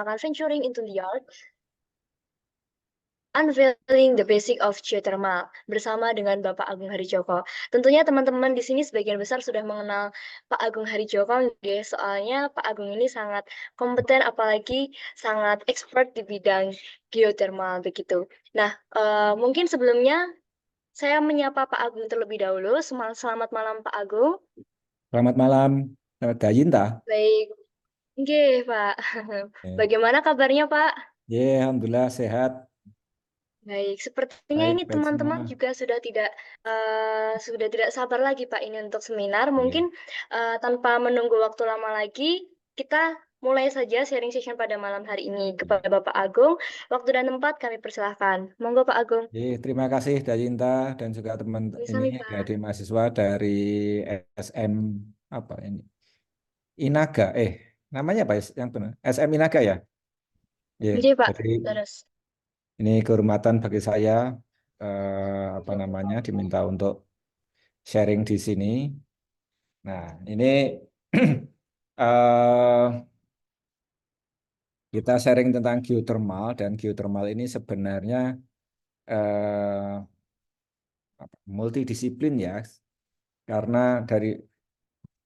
bertemakan Venturing into the Art, Unveiling the Basic of Geothermal bersama dengan Bapak Agung Harijoko. Tentunya teman-teman di sini sebagian besar sudah mengenal Pak Agung Harijoko, soalnya Pak Agung ini sangat kompeten, apalagi sangat expert di bidang geothermal begitu. Nah, mungkin sebelumnya saya menyapa Pak Agung terlebih dahulu. Selamat malam Pak Agung. Selamat malam, Dayinta. Baik, oke Pak. Ya, Bagaimana kabarnya Pak? Alhamdulillah sehat, Baik, sepertinya ini baik-baik teman-teman semua. juga sudah tidak sabar lagi Pak ini untuk seminar. Ya. Mungkin tanpa menunggu waktu lama lagi, kita mulai saja sharing session pada malam hari ini kepada Bapak Agung. Waktu dan tempat kami persilahkan. Monggo Pak Agung. Terima kasih Dayinta dan juga teman ini Sami Pak. dari mahasiswa dari SM apa ini Inaga. Namanya apa ya yang benar? SM Inaga ya. Ya, Oke Pak, jadi terus. ini kehormatan bagi saya apa namanya diminta untuk sharing di sini. Nah, ini eh kita sharing tentang geothermal dan geothermal ini sebenarnya eh, multidisiplin ya, karena dari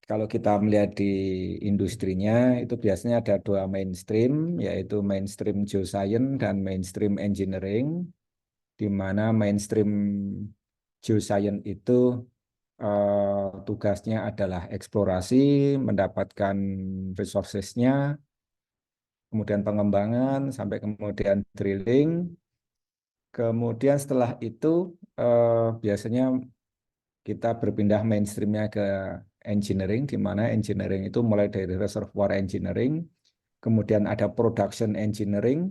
kalau kita melihat di industrinya itu biasanya ada dua mainstream, yaitu mainstream geoscience dan mainstream engineering, di mana mainstream geoscience itu tugasnya adalah eksplorasi, mendapatkan resourcesnya, kemudian pengembangan, sampai kemudian drilling. Kemudian setelah itu biasanya kita berpindah mainstreamnya ke engineering, di mana engineering itu mulai dari reservoir engineering, kemudian ada production engineering,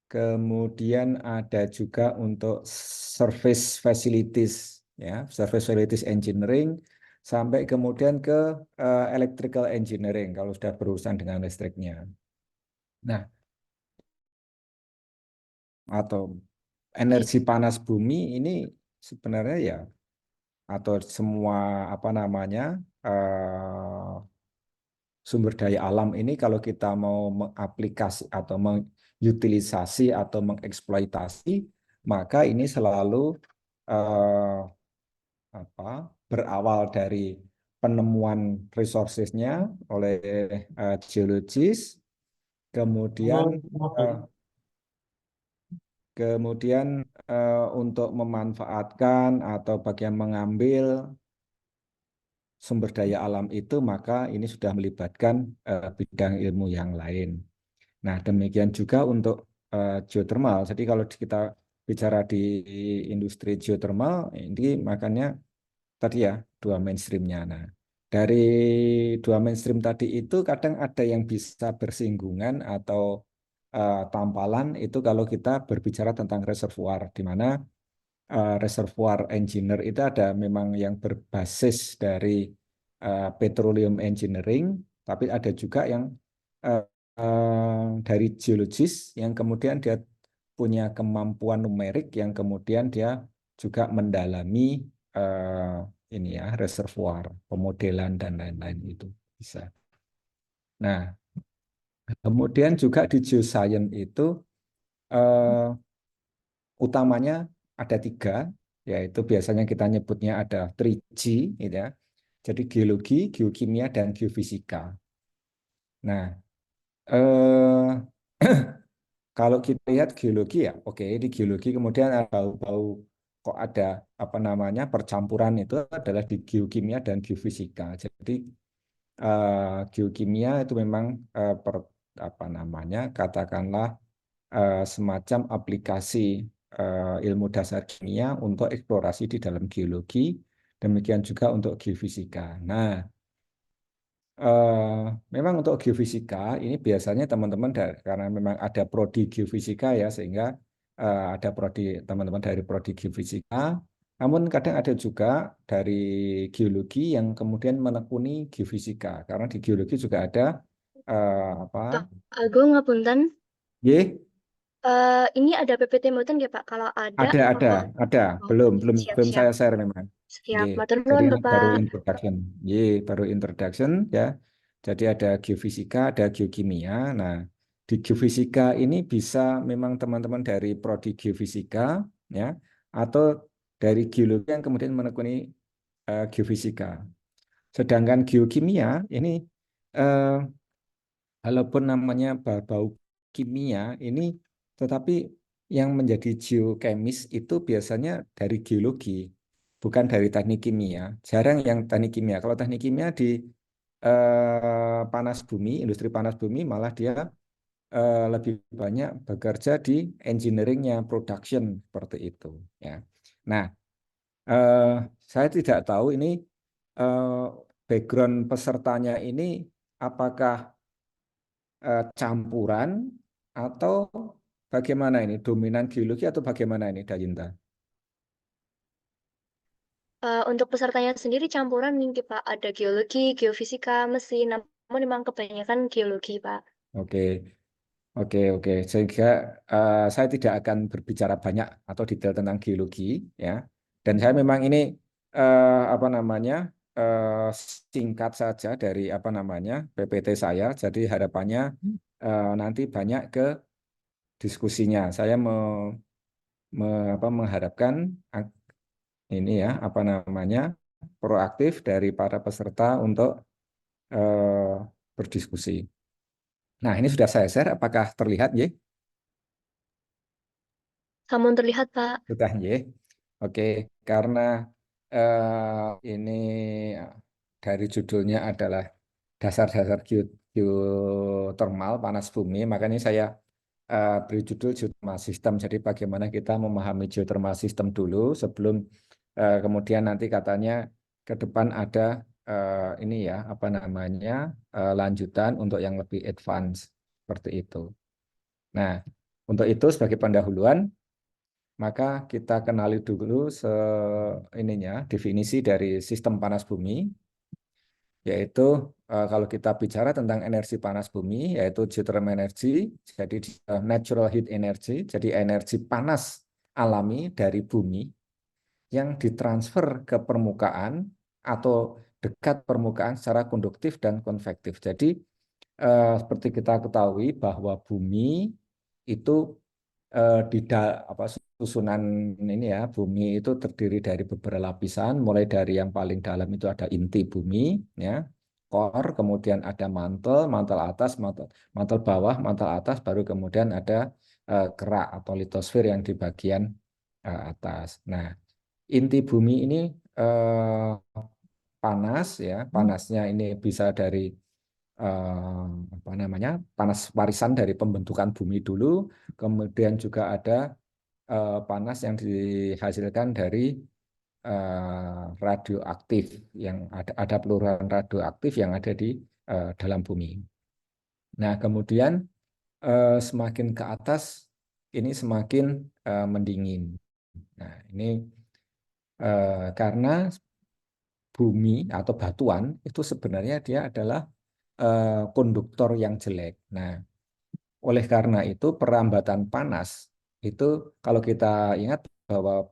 kemudian ada juga untuk service facilities, ya, service facilities engineering, sampai kemudian ke electrical engineering kalau sudah berurusan dengan listriknya. Nah, atau Oke. energi panas bumi ini sebenarnya ya atau semua apa namanya sumber daya alam ini kalau kita mau mengaplikasi atau mengutilisasi atau mengeksploitasi, maka ini selalu eh, apa berawal dari penemuan resourcesnya oleh geologis, kemudian eh, kemudian untuk memanfaatkan atau bagian mengambil sumber daya alam itu, maka ini sudah melibatkan bidang ilmu yang lain. Nah, demikian juga untuk geothermal. Jadi kalau kita bicara di industri geothermal, ini makanya tadi ya dua mainstreamnya. Nah, dari dua mainstream tadi itu kadang ada yang bisa bersinggungan atau tampalan itu kalau kita berbicara tentang reservoir, di mana reservoir engineer itu ada memang yang berbasis dari petroleum engineering, tapi ada juga yang uh, dari geologis yang kemudian dia punya kemampuan numerik yang kemudian dia juga mendalami uh, ini ya reservoir, pemodelan dan lain-lain itu bisa. Nah, kemudian juga di geoscience itu uh, utamanya ada tiga, yaitu biasanya kita nyebutnya ada 3G, gitu ya. Jadi geologi, geokimia, dan geofisika. Nah, eh, kalau kita lihat geologi ya, oke, di geologi kemudian ada bau-bau kok ada apa namanya percampuran itu adalah di geokimia dan geofisika. Jadi geokimia itu memang apa namanya katakanlah semacam aplikasi ilmu dasar kimia untuk eksplorasi di dalam geologi, demikian juga untuk geofisika. Nah, eh, memang untuk geofisika ini biasanya teman-teman karena memang ada prodi geofisika ya, sehingga ada prodi teman-teman dari prodi geofisika. Namun kadang ada juga dari geologi yang kemudian menekuni geofisika, karena di geologi juga ada apa? Pak Agung ngapunten. Y Ini ada PPT mboten nggih Pak? Kalau ada, ada, monggo. ada. Oh, Belum, belum, belum siap-siap. saya share memang. Ye. Siap. Matur Jadi nuwun ini baru Bapak. introduction. Ye, baru introduction ya. Jadi ada geofisika, ada geokimia. Nah, di geofisika ini bisa memang teman-teman dari prodi geofisika, ya, atau dari geologi yang kemudian menekuni geofisika. Sedangkan geokimia ini eh, walaupun namanya berbau kimia ini, tetapi yang menjadi geokemis itu biasanya dari geologi, bukan dari teknik kimia. Jarang yang teknik kimia. Kalau teknik kimia di panas bumi, industri panas bumi malah dia lebih banyak bekerja di engineeringnya, production seperti itu. Ya. Nah, eh, saya tidak tahu ini eh, background pesertanya ini apakah campuran atau bagaimana ini? Dominan geologi atau bagaimana ini, Dayinta? Untuk pesertanya sendiri campuran nih, Pak. Ada geologi, geofisika, mesin, namun memang kebanyakan geologi, Pak. Oke, oke, oke. Sehingga saya tidak akan berbicara banyak atau detail tentang geologi, ya. Dan saya memang ini apa namanya singkat saja dari apa namanya PPT saya. Jadi harapannya nanti banyak ke diskusinya. Saya mengharapkan ini ya apa namanya proaktif dari para peserta untuk eh, berdiskusi. Nah, ini sudah saya share. Apakah terlihat, Y? Namun terlihat, Pak. Sudah, Y. Oke, karena ini dari judulnya adalah dasar-dasar geotermal panas bumi, makanya saya beri judul geothermal system. Jadi bagaimana kita memahami geothermal system dulu sebelum kemudian nanti katanya ke depan ada ini ya apa namanya lanjutan untuk yang lebih advance seperti itu. Nah, untuk itu sebagai pendahuluan maka kita kenali dulu ininya definisi dari sistem panas bumi, yaitu kalau kita bicara tentang energi panas bumi yaitu geothermal energy, jadi natural heat energy, jadi energi panas alami dari bumi yang ditransfer ke permukaan atau dekat permukaan secara konduktif dan konvektif. Jadi seperti kita ketahui bahwa bumi itu apa susunan ini ya bumi itu terdiri dari beberapa lapisan, mulai dari yang paling dalam itu ada inti bumi, ya, core, kemudian ada mantel, mantel atas, mantel bawah, mantel atas, baru kemudian ada kerak atau litosfer yang di bagian atas. Nah, inti bumi ini eh, panas ya, panasnya ini bisa dari apa namanya panas warisan dari pembentukan bumi dulu, kemudian juga ada panas yang dihasilkan dari radioaktif yang ada peluruhan radioaktif yang ada di dalam bumi. Nah, kemudian semakin ke atas ini semakin mendingin. Nah, ini karena bumi atau batuan itu sebenarnya dia adalah konduktor yang jelek. Nah, oleh karena itu perambatan panas itu kalau kita ingat bahwa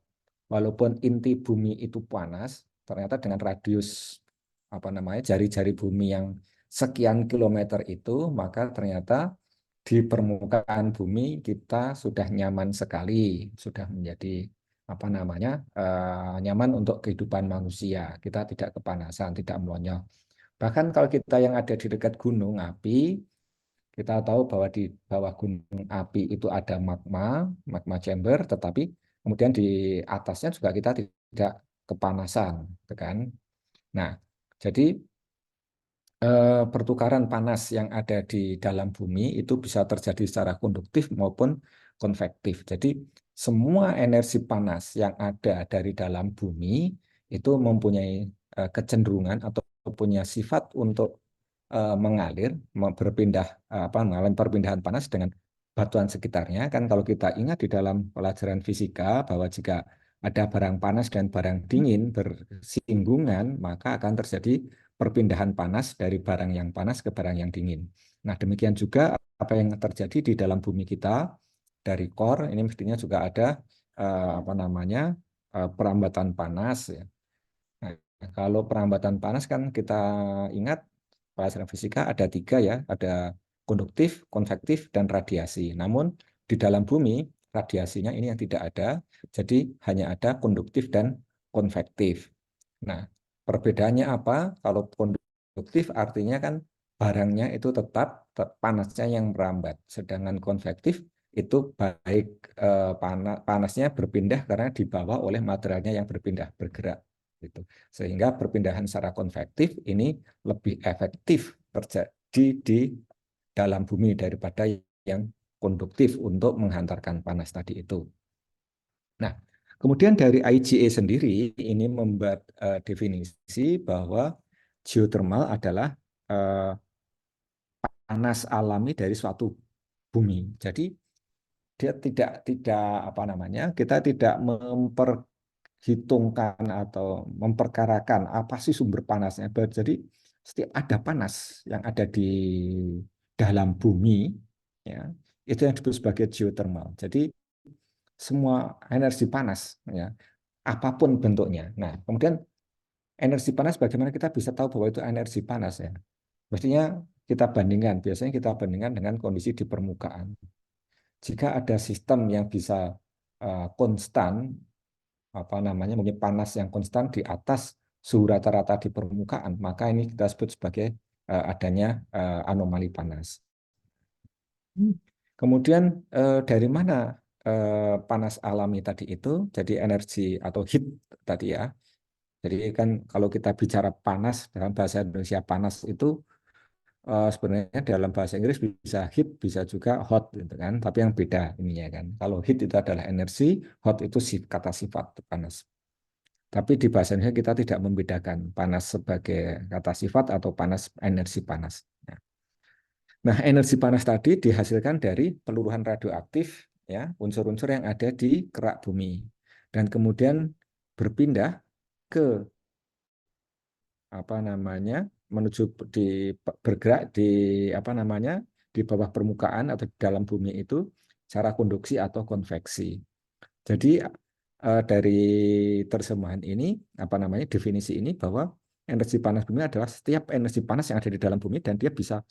walaupun inti bumi itu panas, ternyata dengan radius apa namanya jari-jari bumi yang sekian kilometer itu, maka ternyata di permukaan bumi kita sudah nyaman sekali, sudah menjadi apa namanya nyaman untuk kehidupan manusia. Kita tidak kepanasan, tidak melonyo. Bahkan kalau kita yang ada di dekat gunung api, kita tahu bahwa di bawah gunung api itu ada magma, magma chamber, tetapi kemudian di atasnya juga kita tidak kepanasan, gitu kan? Nah, jadi pertukaran panas yang ada di dalam bumi itu bisa terjadi secara konduktif maupun konvektif. Jadi semua energi panas yang ada dari dalam bumi itu mempunyai kecenderungan atau punya sifat untuk mengalir, berpindah apa mengalami perpindahan panas dengan batuan sekitarnya. Kan kalau kita ingat di dalam pelajaran fisika bahwa jika ada barang panas dan barang dingin bersinggungan, maka akan terjadi perpindahan panas dari barang yang panas ke barang yang dingin. Nah, demikian juga apa yang terjadi di dalam bumi kita dari core ini mestinya juga ada apa namanya perambatan panas ya. Nah, kalau perambatan panas kan kita ingat pelajaran fisika ada 3 ya, ada konduktif, konvektif, dan radiasi. Namun di dalam bumi radiasinya ini yang tidak ada, jadi hanya ada konduktif dan konvektif. Nah, perbedaannya apa? Kalau konduktif artinya kan barangnya itu tetap panasnya yang merambat, sedangkan konvektif itu baik panasnya berpindah karena dibawa oleh materialnya yang berpindah bergerak gitu. Sehingga perpindahan secara konvektif ini lebih efektif terjadi di dalam bumi daripada yang konduktif untuk menghantarkan panas tadi itu. Nah, kemudian dari IGA sendiri ini membuat definisi bahwa geothermal adalah panas alami dari suatu bumi. Jadi dia tidak apa namanya, kita tidak memperhitungkan atau memperkarakan apa sih sumber panasnya. Jadi setiap ada panas yang ada di dalam bumi, ya, itu yang disebut sebagai geothermal. Jadi semua energi panas, ya, apapun bentuknya. Nah, kemudian energi panas bagaimana kita bisa tahu bahwa itu energi panas ya? Mestinya kita bandingkan, biasanya kita bandingkan dengan kondisi di permukaan. Jika ada sistem yang bisa konstan, apa namanya, mempunyai panas yang konstan di atas suhu rata-rata di permukaan, maka ini kita sebut sebagai adanya anomali panas. Kemudian dari mana panas alami tadi itu? Jadi energi atau heat tadi ya. Jadi kan kalau kita bicara panas dalam bahasa Indonesia panas itu sebenarnya dalam bahasa Inggris bisa heat, bisa juga hot gitu kan. Tapi yang beda ininya kan. Kalau heat itu adalah energi, hot itu kata sifat panas. Tapi di bahasa Indonesia kita tidak membedakan panas sebagai kata sifat atau panas energi panas. Nah, energi panas tadi dihasilkan dari peluruhan radioaktif ya, unsur-unsur yang ada di kerak bumi dan kemudian berpindah ke apa namanya menuju di bergerak di apa namanya di bawah permukaan atau di dalam bumi itu secara konduksi atau konveksi. Jadi dari terjemahan ini apa namanya definisi ini bahwa energi panas bumi adalah setiap energi panas yang ada di dalam bumi dan dia bisa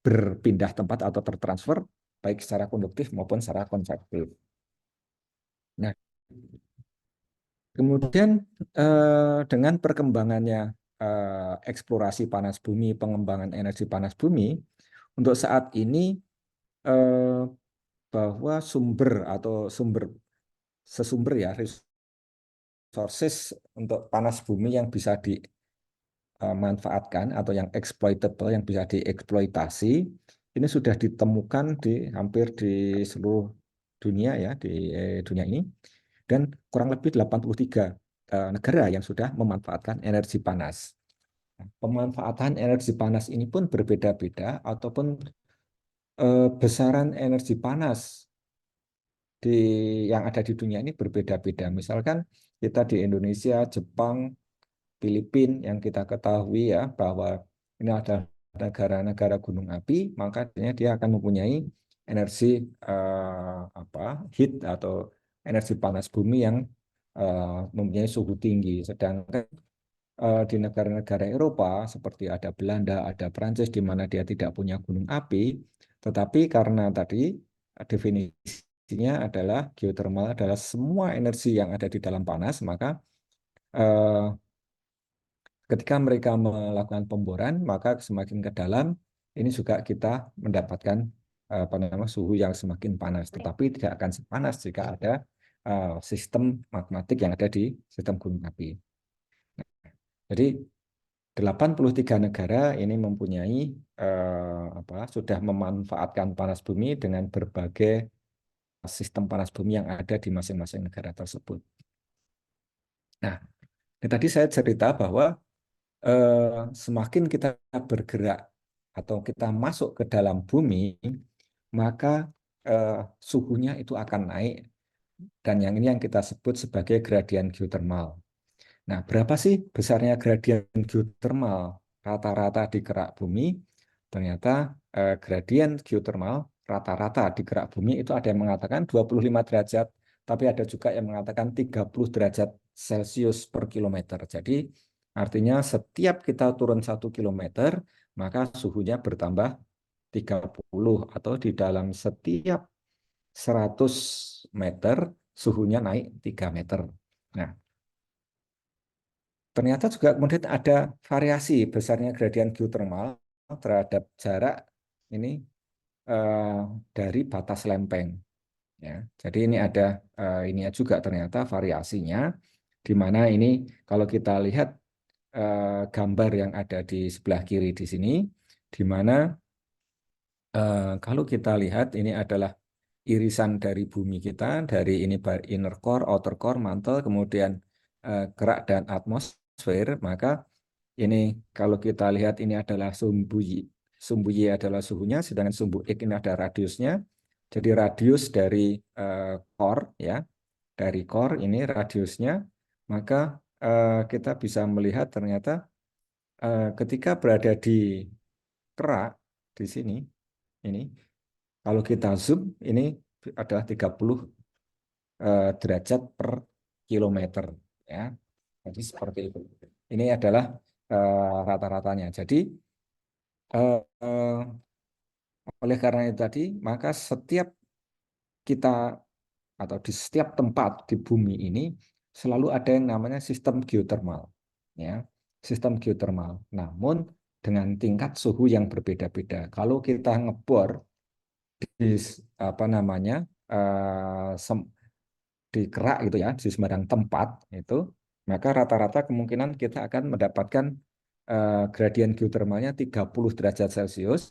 berpindah tempat atau tertransfer baik secara konduktif maupun secara konvektif. Nah, kemudian dengan perkembangannya eksplorasi panas bumi, pengembangan energi panas bumi, untuk saat ini bahwa sumber atau sesumber ya resources untuk panas bumi yang bisa dimanfaatkan atau yang exploitable, yang bisa dieksploitasi, ini sudah ditemukan di hampir di seluruh dunia ya, di dunia ini. Dan kurang lebih 83 negara yang sudah memanfaatkan energi panas. Pemanfaatan energi panas ini pun berbeda-beda ataupun besaran energi panas di yang ada di dunia ini berbeda-beda. Misalkan kita di Indonesia, Jepang, Filipina yang kita ketahui ya bahwa ini ada negara-negara gunung api, maka dia akan mempunyai energi apa heat atau energi panas bumi yang mempunyai suhu tinggi. Sedangkan di negara-negara Eropa seperti ada Belanda, ada Prancis di mana dia tidak punya gunung api, tetapi karena tadi definisinya adalah geothermal adalah semua energi yang ada di dalam panas, maka eh, ketika mereka melakukan pemboran, maka semakin ke dalam ini juga kita mendapatkan apa namanya suhu yang semakin panas, tetapi tidak akan sepanas jika ada sistem magmatik yang ada di sistem gunung api. Jadi 83 negara ini mempunyai sudah memanfaatkan panas bumi dengan berbagai sistem panas bumi yang ada di masing-masing negara tersebut. Nah, tadi saya cerita bahwa semakin kita bergerak atau kita masuk ke dalam bumi, maka suhunya itu akan naik dan yang ini yang kita sebut sebagai gradien geothermal. Nah, berapa sih besarnya gradien geothermal rata-rata di kerak bumi? Ternyata gradien geothermal rata-rata di kerak bumi itu ada yang mengatakan 25 derajat, tapi ada juga yang mengatakan 30 derajat Celcius per kilometer. Jadi artinya setiap kita turun 1 kilometer, maka suhunya bertambah 30 atau di dalam setiap 100 meter suhunya naik 3 meter. Nah, ternyata juga kemudian ada variasi besarnya gradien geotermal terhadap jarak ini eh, dari batas lempeng. Ya, jadi ini ada ini juga ternyata variasinya, di mana ini kalau kita lihat gambar yang ada di sebelah kiri di sini, di mana kalau kita lihat ini adalah irisan dari bumi kita, dari ini inner core, outer core, mantle, kemudian kerak dan atmosfer, maka ini kalau kita lihat ini adalah sumbu Y. Sumbu Y adalah suhunya, sedangkan sumbu X ini ada radiusnya. Jadi radius dari core ya, dari core ini radiusnya, maka kita bisa melihat ternyata ketika berada di kerak di sini, ini kalau kita zoom ini adalah 30 derajat per kilometer ya. Jadi seperti itu. Ini adalah rata-ratanya. Jadi eh, eh, oleh karena itu tadi, maka setiap kita atau di setiap tempat di bumi ini selalu ada yang namanya sistem geotermal, ya, sistem geotermal. Namun dengan tingkat suhu yang berbeda-beda. Kalau kita ngebor di apa namanya di kerak gitu ya, di sembarang tempat itu, maka rata-rata kemungkinan kita akan mendapatkan gradien geotermalnya 30 derajat Celcius,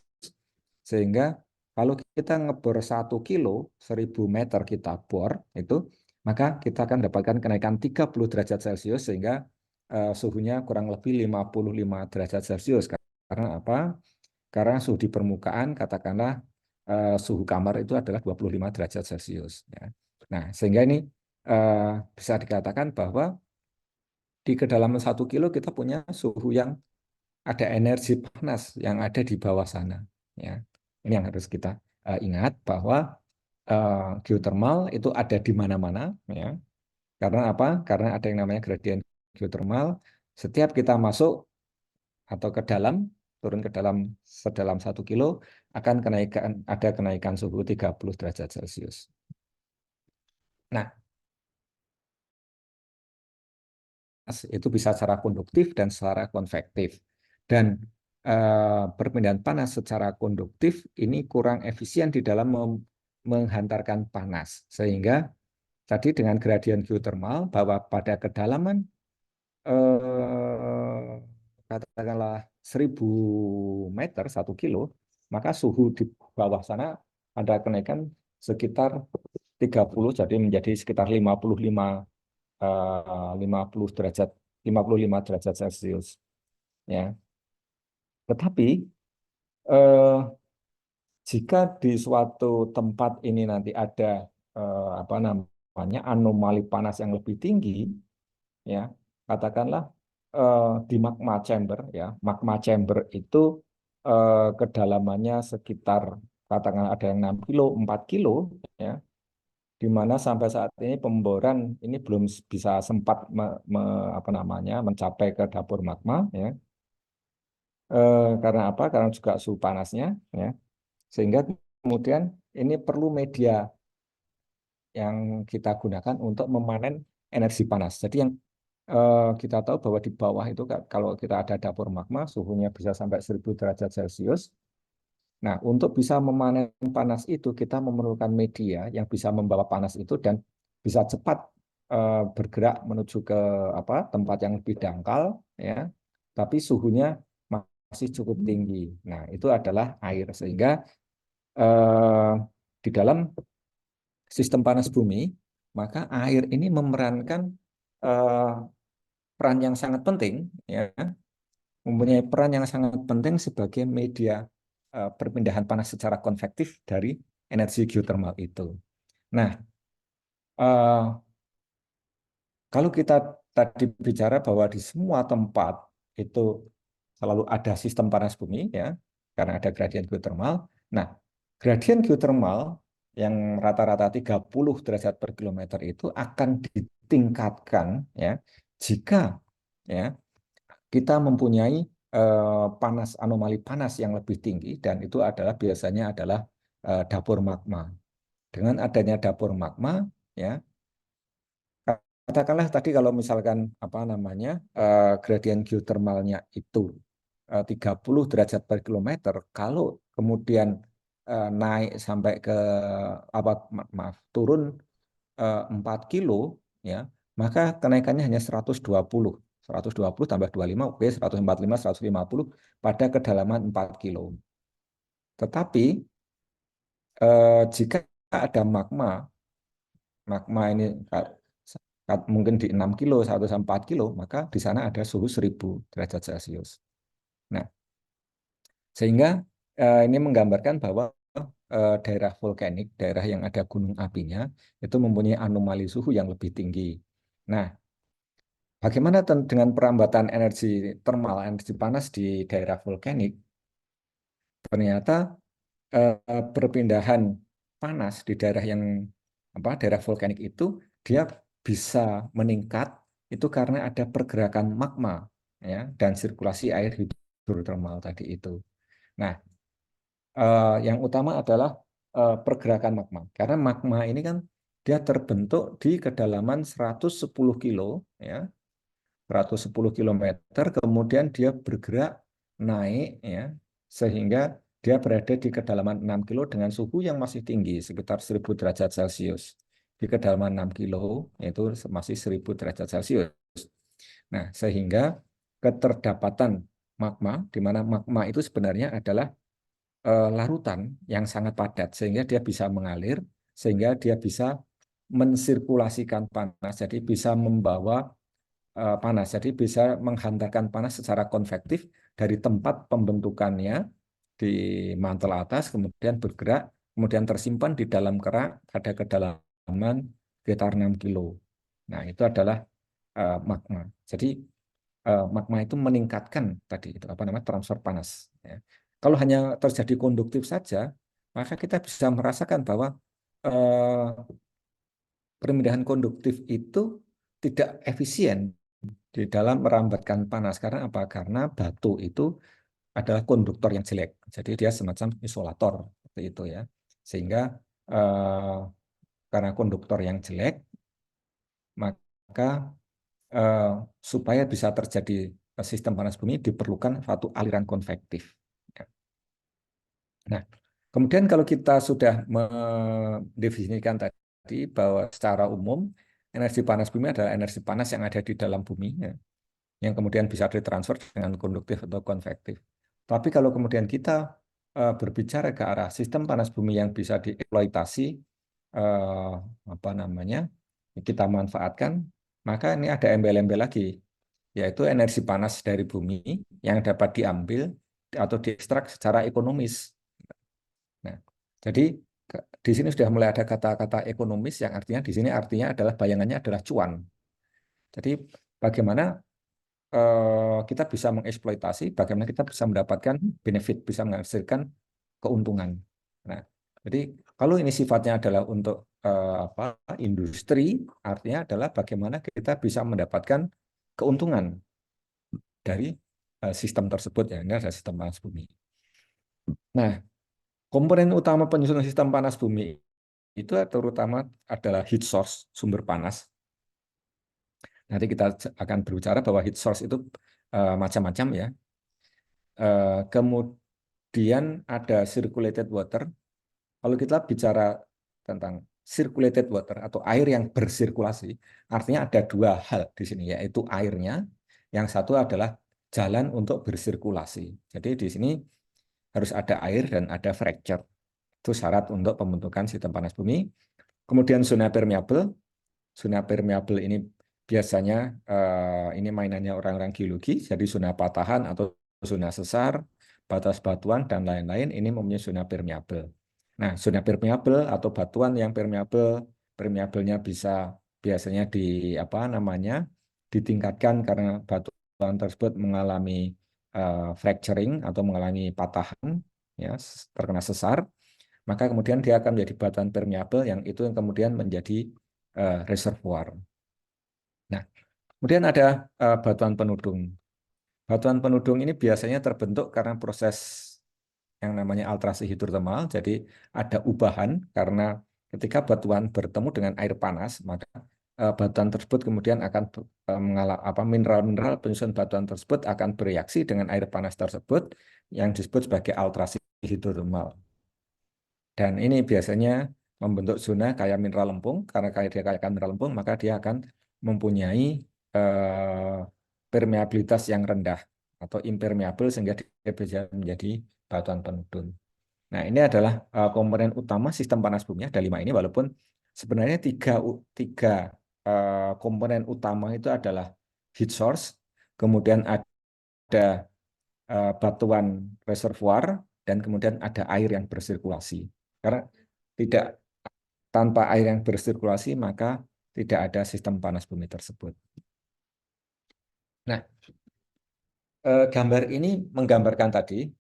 sehingga kalau kita ngebor 1 kilo, 1.000 meter kita bor, itu, maka kita akan mendapatkan kenaikan 30 derajat Celcius, sehingga suhunya kurang lebih 55 derajat Celcius. Karena apa? Karena suhu di permukaan, katakanlah suhu kamar itu adalah 25 derajat Celcius. Ya. Nah, sehingga ini bisa dikatakan bahwa di kedalaman 1 kilo kita punya suhu yang ada energi panas yang ada di bawah sana. Ya. Ini yang harus kita ingat bahwa geotermal itu ada di mana-mana. Ya. Karena apa? Karena ada yang namanya gradien geotermal. Setiap kita masuk atau ke dalam, turun ke dalam sedalam 1 kilo, akan ada kenaikan suhu 30 derajat Celcius. Nah, itu bisa secara konduktif dan secara konvektif. Dan perpindahan panas secara konduktif ini kurang efisien di dalam menghantarkan panas. Sehingga tadi dengan gradien geotermal bahwa pada kedalaman katakanlah 1.000 meter 1 kilo, maka suhu di bawah sana ada kenaikan sekitar 30, jadi menjadi sekitar 50 derajat 55 derajat Celcius ya. Tetapi eh, jika di suatu tempat ini nanti ada apa namanya anomali panas yang lebih tinggi ya, katakanlah di magma chamber ya. Magma chamber itu kedalamannya sekitar katakanlah ada yang 6 kilo, 4 kilo ya, di mana sampai saat ini pemboran ini belum bisa sempat apa namanya mencapai ke dapur magma ya. Karena apa? Karena juga suhu panasnya ya. Sehingga kemudian ini perlu media yang kita gunakan untuk memanen energi panas. Jadi yang kita tahu bahwa di bawah itu kalau kita ada dapur magma suhunya bisa sampai 1.000 derajat Celcius. Nah, untuk bisa memanen panas itu kita memerlukan media yang bisa membawa panas itu dan bisa cepat bergerak menuju ke apa tempat yang lebih dangkal ya, tapi suhunya masih cukup tinggi. Nah, itu adalah air sehingga eh, di dalam sistem panas bumi maka air ini memerankan eh, peran yang sangat penting ya, mempunyai peran yang sangat penting sebagai media perpindahan panas secara konvektif dari energi geotermal itu. Nah, eh, kalau kita tadi bicara bahwa di semua tempat itu selalu ada sistem panas bumi ya, karena ada gradien geotermal. Nah, gradien geotermal yang rata-rata 30 derajat per kilometer itu akan ditingkatkan ya jika ya kita mempunyai panas, anomali panas yang lebih tinggi, dan itu adalah biasanya adalah dapur magma. Dengan adanya dapur magma, ya, katakanlah tadi kalau misalkan apa namanya gradien geotermalnya itu 30 derajat per kilometer, kalau kemudian naik sampai ke apa maaf turun 4 kilo, ya, maka kenaikannya hanya 120. 120 tambah 25, oke, 145, 150 pada kedalaman 4 kilo. Tetapi jika ada magma, magma ini mungkin di 6 kilo, 1 sampai 4 kilo, maka di sana ada suhu 1000 derajat Celcius. Nah, sehingga ini menggambarkan bahwa daerah vulkanik, daerah yang ada gunung apinya, itu mempunyai anomali suhu yang lebih tinggi. Nah, bagaimana dengan perambatan energi termal, energi panas di daerah vulkanik? Ternyata perpindahan panas di daerah yang daerah vulkanik itu dia bisa meningkat itu karena ada pergerakan magma, ya, dan sirkulasi air hidrotermal tadi itu. Nah, yang utama adalah pergerakan magma, karena magma ini kan dia terbentuk di kedalaman 110 kilo, ya, 110 kilometer, kemudian dia bergerak naik, ya, sehingga dia berada di kedalaman 6 kilo dengan suhu yang masih tinggi, sekitar 1000 derajat Celcius. Di kedalaman 6 kilo, yaitu masih 1000 derajat Celcius. Nah, sehingga keterdapatan magma, di mana magma itu sebenarnya adalah larutan yang sangat padat, sehingga dia bisa mengalir, sehingga dia bisa mensirkulasikan panas, jadi bisa membawa panas. Jadi bisa menghantarkan panas secara konvektif dari tempat pembentukannya di mantel atas, kemudian bergerak, kemudian tersimpan di dalam kerak pada kedalaman sekitar 6 kilo. Nah, itu adalah magma. Jadi magma itu meningkatkan tadi itu apa namanya transfer panas. Ya. Kalau hanya terjadi konduktif saja, maka kita bisa merasakan bahwa eh, permindahan konduktif itu tidak efisien di dalam merambatkan panas. Karena apa? Karena batu itu adalah konduktor yang jelek. Jadi dia semacam isolator seperti itu ya. Sehingga eh, karena konduktor yang jelek, maka eh, supaya bisa terjadi sistem panas bumi diperlukan suatu aliran konvektif. Ya. Nah, kemudian kalau kita sudah mendefinisikan tadi bahwa secara umum energi panas bumi adalah energi panas yang ada di dalam bumi, ya, yang kemudian bisa ditransfer dengan konduktif atau konvektif. Tapi kalau kemudian kita berbicara ke arah sistem panas bumi yang bisa dieksploitasi, eh, apa namanya, kita manfaatkan, maka ini ada embel-embel lagi, yaitu energi panas dari bumi yang dapat diambil atau diekstrak secara ekonomis. Nah, jadi di sini sudah mulai ada kata-kata ekonomis yang artinya di sini artinya adalah bayangannya adalah cuan. Jadi bagaimana kita bisa mengeksploitasi, bagaimana kita bisa mendapatkan benefit, bisa menghasilkan keuntungan. Nah, jadi kalau ini sifatnya adalah untuk apa industri, artinya adalah bagaimana kita bisa mendapatkan keuntungan dari sistem tersebut, ya, ini adalah sistem panas bumi. Nah, komponen utama penyusunan sistem panas bumi itu terutama adalah heat source, sumber panas. Nanti kita akan berbicara bahwa heat source itu macam-macam ya. Kemudian ada circulated water. Kalau kita bicara tentang circulated water atau air yang bersirkulasi, artinya ada dua hal di sini, yaitu airnya. Yang satu adalah jalan untuk bersirkulasi. Jadi di sini harus ada air dan ada fracture. Itu syarat untuk pembentukan sistem panas bumi. Kemudian zona permeable. Zona permeable ini biasanya ini mainannya orang-orang geologi, jadi zona patahan atau zona sesar, batas batuan, dan lain-lain, ini mempunyai zona permeable. Nah, zona permeable atau batuan yang permeable, permeablenya bisa biasanya di apa namanya ditingkatkan karena batuan tersebut mengalami fracturing atau mengalami patahan, ya, terkena sesar, maka kemudian dia akan menjadi batuan permeable yang itu yang kemudian menjadi reservoir. Nah, kemudian ada batuan penudung. Batuan penudung ini biasanya terbentuk karena proses yang namanya altrasi hidrotermal. Jadi ada ubahan karena ketika batuan bertemu dengan air panas, maka batuan tersebut kemudian akan mengalami mineral-mineral penyusun batuan tersebut akan bereaksi dengan air panas tersebut yang disebut sebagai altrasi hidrotermal. Dan ini biasanya membentuk zona kayak mineral lempung. Karena kayak dia kayak mineral lempung, maka dia akan mempunyai eh, permeabilitas yang rendah atau impermeable sehingga dia bisa menjadi batuan penudung. Nah, ini adalah komponen utama sistem panas bumi. Ada 5 ini, walaupun sebenarnya tiga komponen utama itu adalah heat source, kemudian ada batuan reservoir, dan kemudian ada air yang bersirkulasi. Karena tidak tanpa air yang bersirkulasi, maka tidak ada sistem panas bumi tersebut. Nah, gambar ini menggambarkan tadi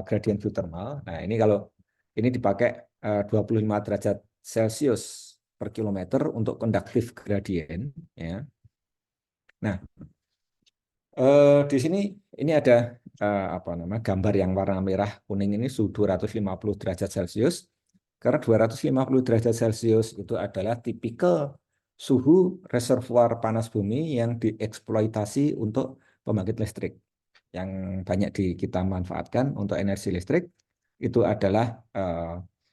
gradien geothermal. Nah, ini kalau ini dipakai 25 derajat Celcius per kilometer untuk konduktif gradien, ya. Nah, di sini ini ada apa namanya gambar yang warna merah kuning ini suhu 250 derajat Celcius. Karena 250 derajat Celcius itu adalah tipikal suhu reservoir panas bumi yang dieksploitasi untuk pembangkit listrik. Yang banyak kita manfaatkan untuk energi listrik itu adalah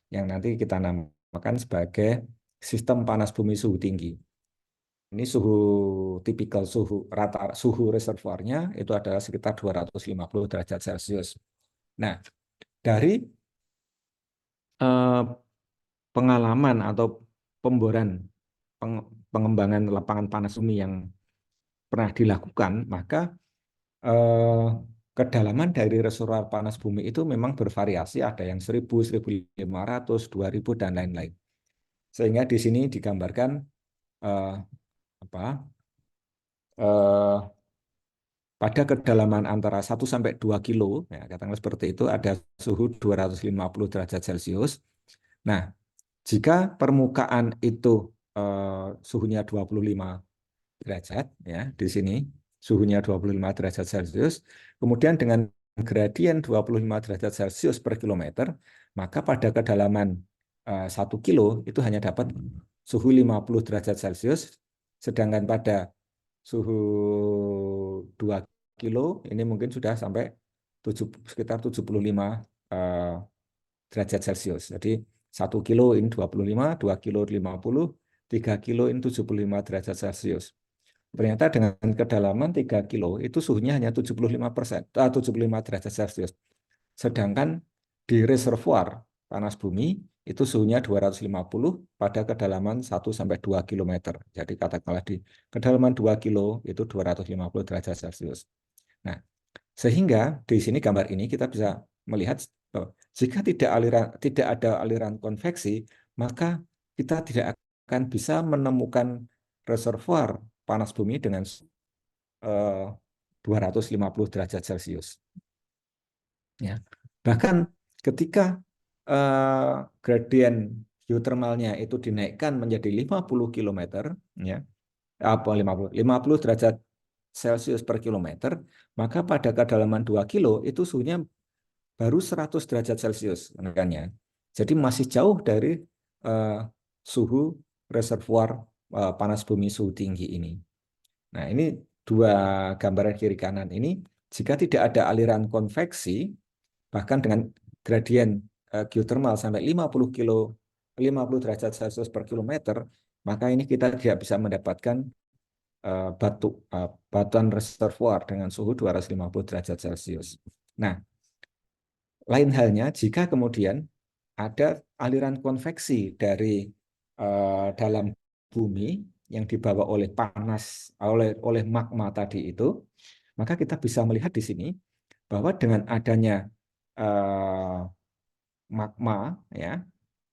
yang nanti kita namakan sebagai sistem panas bumi suhu tinggi. Ini suhu tipikal suhu rata suhu reservoirnya itu adalah sekitar 250 derajat Celcius. Nah, dari eh, pengalaman atau pemboran pengembangan lapangan panas bumi yang pernah dilakukan, maka eh, kedalaman dari reservoir panas bumi itu memang bervariasi, ada yang 1000, 1500, 2000 dan lain-lain. Sehingga di sini digambarkan eh, apa eh, pada kedalaman antara 1 sampai 2 kilo, ya, katakanlah seperti itu, ada suhu 250 derajat Celcius. Nah, jika permukaan itu suhunya 25 derajat, ya, di sini suhunya 25 derajat Celcius, kemudian dengan gradien 25 derajat Celcius per kilometer, maka pada kedalaman 1 kilo itu hanya dapat suhu 50 derajat Celcius, sedangkan pada suhu 2 kilo ini mungkin sudah sampai sekitar 75 eh, derajat Celcius. Jadi 1 kilo ini 25, 2 kilo 50, 3 kilo ini 75 derajat Celcius. Ternyata dengan kedalaman 3 kilo itu suhunya hanya 75 derajat Celcius. Sedangkan di reservoir panas bumi itu suhunya 250 pada kedalaman 1 sampai 2 kilometer. Jadi katakanlah di kedalaman 2 kilo itu 250 derajat Celcius. Nah, sehingga di sini gambar ini kita bisa melihat bahwa jika tidak ada aliran konveksi, maka kita tidak akan bisa menemukan reservoir panas bumi dengan 250 derajat Celcius. Ya. Bahkan ketika gradien geotermalnya itu dinaikkan menjadi 50 kilometer, ya, 50 derajat Celcius per kilometer, maka pada kedalaman 2 kilo itu suhunya baru 100 derajat Celcius, rekannya. Jadi masih jauh dari uh, suhu reservoir panas bumi suhu tinggi ini. Nah, ini dua gambaran kiri kanan ini, jika tidak ada aliran konveksi, bahkan dengan gradien geothermal sampai 50 derajat Celcius per kilometer, maka ini kita tidak bisa mendapatkan batuan reservoir dengan suhu 250 derajat Celcius. Nah, lain halnya jika kemudian ada aliran konveksi dari dalam bumi yang dibawa oleh panas oleh magma tadi itu, maka kita bisa melihat di sini bahwa dengan adanya eh, magma, ya,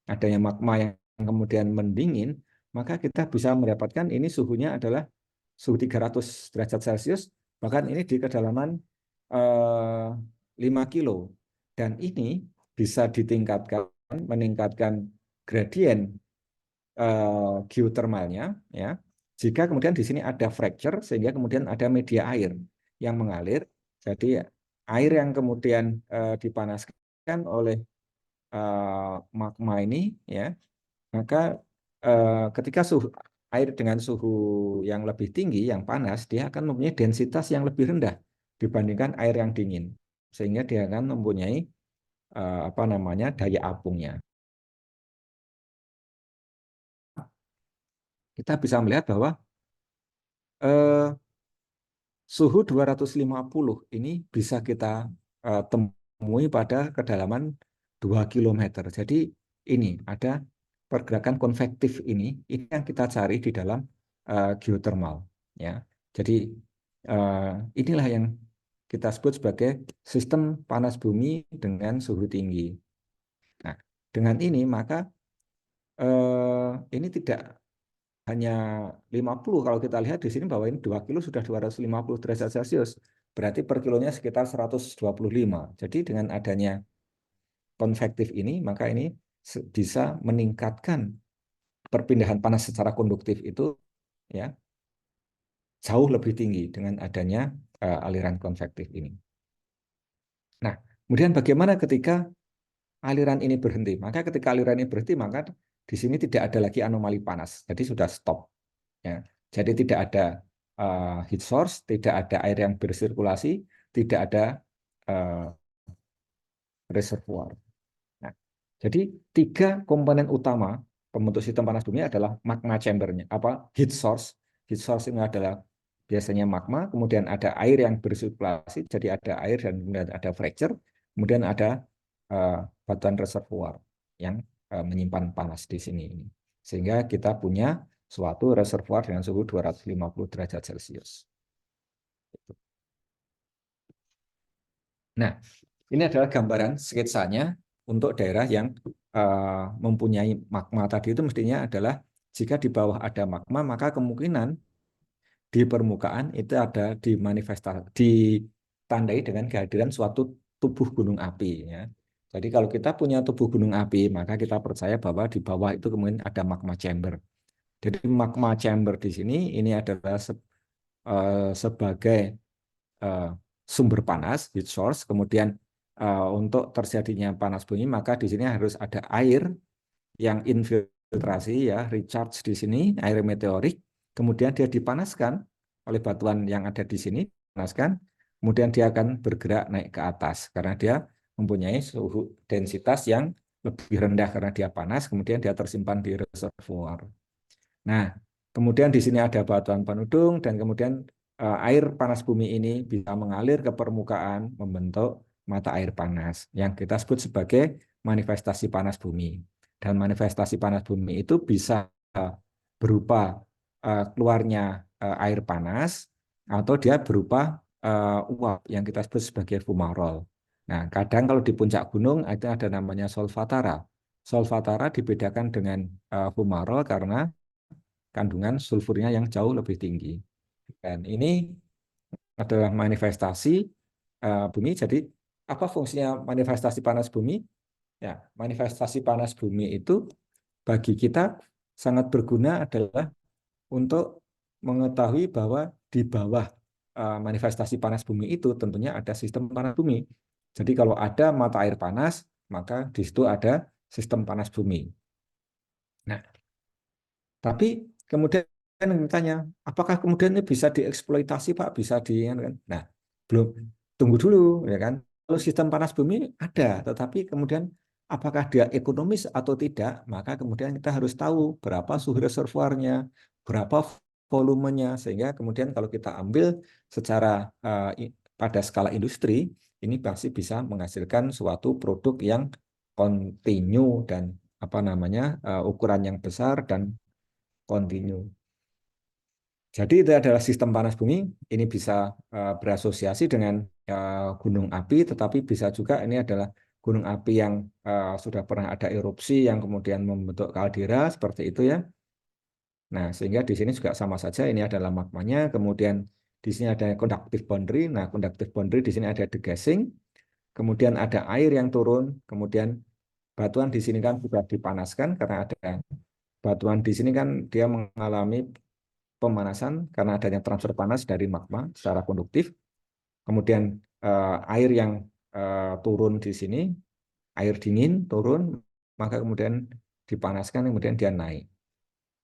adanya magma yang kemudian mendingin, maka kita bisa mendapatkan ini suhunya adalah suhu 300 derajat Celcius, bahkan ini di kedalaman 5 kilo. Dan ini bisa meningkatkan gradien geotermalnya, ya. Jika kemudian di sini ada fracture, sehingga kemudian ada media air yang mengalir, Jadi air yang kemudian dipanaskan oleh magma ini, ya, maka ketika air dengan suhu yang lebih tinggi, yang panas, dia akan mempunyai densitas yang lebih rendah dibandingkan air yang dingin, sehingga dia akan mempunyai apa namanya, daya apungnya. Kita bisa melihat bahwa suhu 250 ini bisa kita temui pada kedalaman 2 km. Jadi ini ada pergerakan konvektif ini yang kita cari di dalam geothermal, ya. Jadi inilah yang kita sebut sebagai sistem panas bumi dengan suhu tinggi. Nah, dengan ini maka ini tidak hanya 50, kalau kita lihat di sini bahwa ini 2 kilo sudah 250 derajat Celcius. Berarti per kilonya sekitar 125. Jadi dengan adanya konvektif ini, maka ini bisa meningkatkan perpindahan panas secara konduktif itu, ya, jauh lebih tinggi dengan adanya aliran konvektif ini. Nah, kemudian bagaimana ketika aliran ini berhenti? Maka ketika aliran ini berhenti, maka di sini tidak ada lagi anomali panas. Jadi sudah stop. Ya. Jadi tidak ada heat source, tidak ada air yang bersirkulasi, tidak ada reservoir. Nah, jadi tiga komponen utama pembentuk sistem panas bumi adalah magma chambernya, apa heat source. Heat source ini adalah biasanya magma, kemudian ada air yang bersirkulasi, jadi ada air dan kemudian ada fracture, kemudian ada batuan reservoir yang menyimpan panas di sini. Sehingga kita punya suatu reservoir dengan suhu 250 derajat Celcius. Nah, ini adalah gambaran sketsanya untuk daerah yang mempunyai magma tadi. Itu mestinya adalah jika di bawah ada magma, maka kemungkinan di permukaan itu ada ditandai dengan kehadiran suatu tubuh gunung api, ya. Jadi kalau kita punya tubuh gunung api, maka kita percaya bahwa di bawah itu kemudian ada magma chamber. Jadi magma chamber di sini ini adalah sebagai sumber panas, heat source. Kemudian untuk terjadinya panas bumi, maka di sini harus ada air yang infiltrasi, ya, recharge di sini, air meteorik. Kemudian dia dipanaskan oleh batuan yang ada di sini, panaskan. Kemudian dia akan bergerak naik ke atas karena dia mempunyai suhu densitas yang lebih rendah karena dia panas. Kemudian dia tersimpan di reservoir. Nah, kemudian di sini ada batuan penudung dan kemudian air panas bumi ini bisa mengalir ke permukaan membentuk mata air panas yang kita sebut sebagai manifestasi panas bumi. Dan manifestasi panas bumi itu bisa berupa keluarnya air panas atau dia berupa uap yang kita sebut sebagai fumarol. Nah, kadang kalau di puncak gunung itu ada namanya solfatara. Solfatara dibedakan dengan fumarol karena kandungan sulfurnya yang jauh lebih tinggi. Dan ini adalah manifestasi bumi. Jadi apa fungsinya manifestasi panas bumi? Ya, manifestasi panas bumi itu bagi kita sangat berguna adalah untuk mengetahui bahwa di bawah manifestasi panas bumi itu tentunya ada sistem panas bumi. Jadi kalau ada mata air panas, maka di situ ada sistem panas bumi. Nah, tapi kemudian ditanya, apakah kemudian ini bisa dieksploitasi, Pak? Bisa kan? Nah, belum. Tunggu dulu, ya kan? Kalau sistem panas bumi ada, tetapi kemudian apakah dia ekonomis atau tidak? Maka kemudian kita harus tahu berapa suhu reservoirnya, berapa volumenya, sehingga kemudian kalau kita ambil secara pada skala industri, ini pasti bisa menghasilkan suatu produk yang kontinu dan apa namanya ukuran yang besar dan kontinu. Jadi itu adalah sistem panas bumi. Ini bisa berasosiasi dengan gunung api, tetapi bisa juga ini adalah gunung api yang sudah pernah ada erupsi yang kemudian membentuk kaldera seperti itu, ya. Nah, sehingga di sini juga sama saja ini adalah magmanya. Kemudian di sini ada conductive boundary. Nah, conductive boundary di sini ada degassing. Kemudian ada air yang turun. Kemudian batuan di sini kan sudah dipanaskan karena ada batuan di sini kan dia mengalami pemanasan karena adanya transfer panas dari magma secara konduktif. Kemudian air yang turun di sini, air dingin turun, maka kemudian dipanaskan, kemudian dia naik.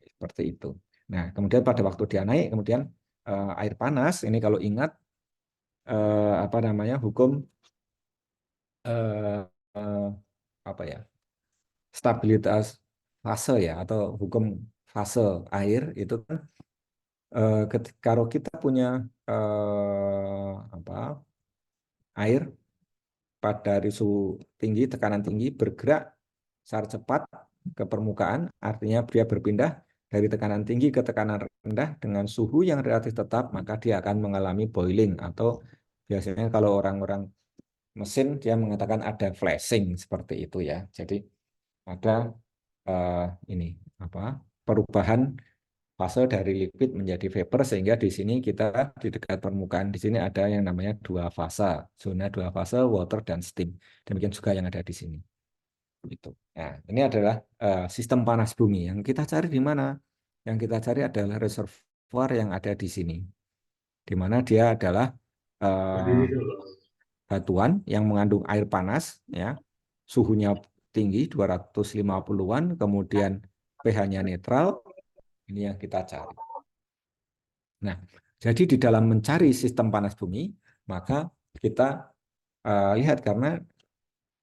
Seperti itu. Nah, kemudian pada waktu dia naik, kemudian air panas, ini kalau ingat, apa namanya, hukum eh, eh, apa ya, stabilitas fase ya, atau hukum fase air itu kan, kalau kita punya apa, air dari suhu tinggi, tekanan tinggi bergerak secara cepat ke permukaan, artinya dia berpindah dari tekanan tinggi ke tekanan rendah dengan suhu yang relatif tetap, maka dia akan mengalami boiling, atau biasanya kalau orang-orang mesin dia mengatakan ada flashing, seperti itu ya. Jadi ada ini apa, perubahan fase dari liquid menjadi vapor, sehingga di sini kita di dekat permukaan di sini ada yang namanya dua fase, zona dua fase, water dan steam. Demikian juga yang ada di sini. Itu. Nah, ini adalah sistem panas bumi. Yang kita cari di mana? Yang kita cari adalah reservoir yang ada di sini, di mana dia adalah batuan yang mengandung air panas, ya, suhunya tinggi 250-an, kemudian pH-nya netral. Ini yang kita cari. Nah, jadi di dalam mencari sistem panas bumi, maka kita lihat, karena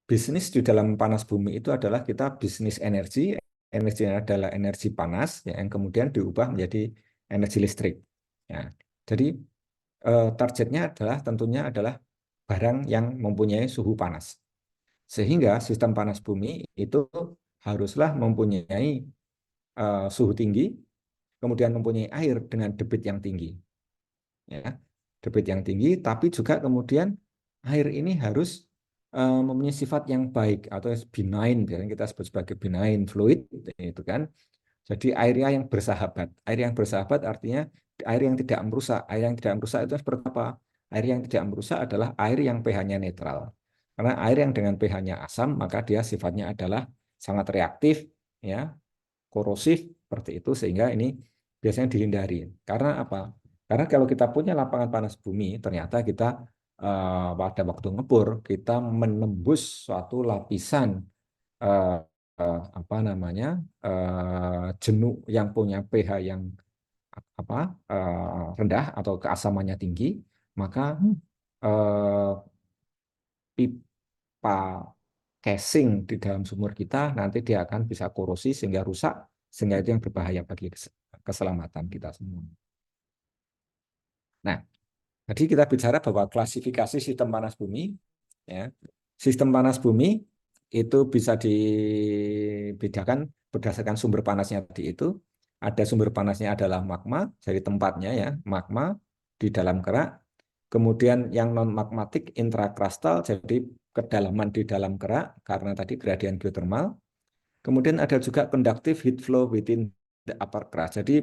bisnis di dalam panas bumi itu adalah kita bisnis energi. Energi adalah energi panas, ya, yang kemudian diubah menjadi energi listrik. Ya, jadi targetnya adalah tentunya adalah barang yang mempunyai suhu panas. Sehingga sistem panas bumi itu haruslah mempunyai suhu tinggi, kemudian mempunyai air dengan debit yang tinggi. Ya, debit yang tinggi, tapi juga kemudian air ini harus mempunyai sifat yang baik atau benign, biasanya kita sebut sebagai benign fluid, itu kan. Jadi airnya yang bersahabat. Air yang bersahabat artinya air yang tidak merusak. Air yang tidak merusak itu seperti apa? Air yang tidak merusak adalah air yang pH-nya netral. Karena air yang dengan pH-nya asam, maka dia sifatnya adalah sangat reaktif, ya, korosif, seperti itu, sehingga ini biasanya dihindari. Karena apa? Karena kalau kita punya lapangan panas bumi, ternyata kita pada waktu ngebor kita menembus suatu lapisan eh, apa namanya, jenuh yang punya pH yang apa, rendah atau keasamannya tinggi, maka eh, pipa casing di dalam sumur kita nanti dia akan bisa korosi sehingga rusak, sehingga itu yang berbahaya bagi keselamatan kita semua. Nah, jadi kita bicara bahwa klasifikasi sistem panas bumi, ya, sistem panas bumi itu bisa dibedakan berdasarkan sumber panasnya di itu. Ada sumber panasnya adalah magma, dari tempatnya, ya, magma di dalam kerak. Kemudian yang non magmatik intrakrustal, jadi kedalaman di dalam kerak karena tadi gradien geothermal. Kemudian ada juga conductive heat flow within the upper crust. Jadi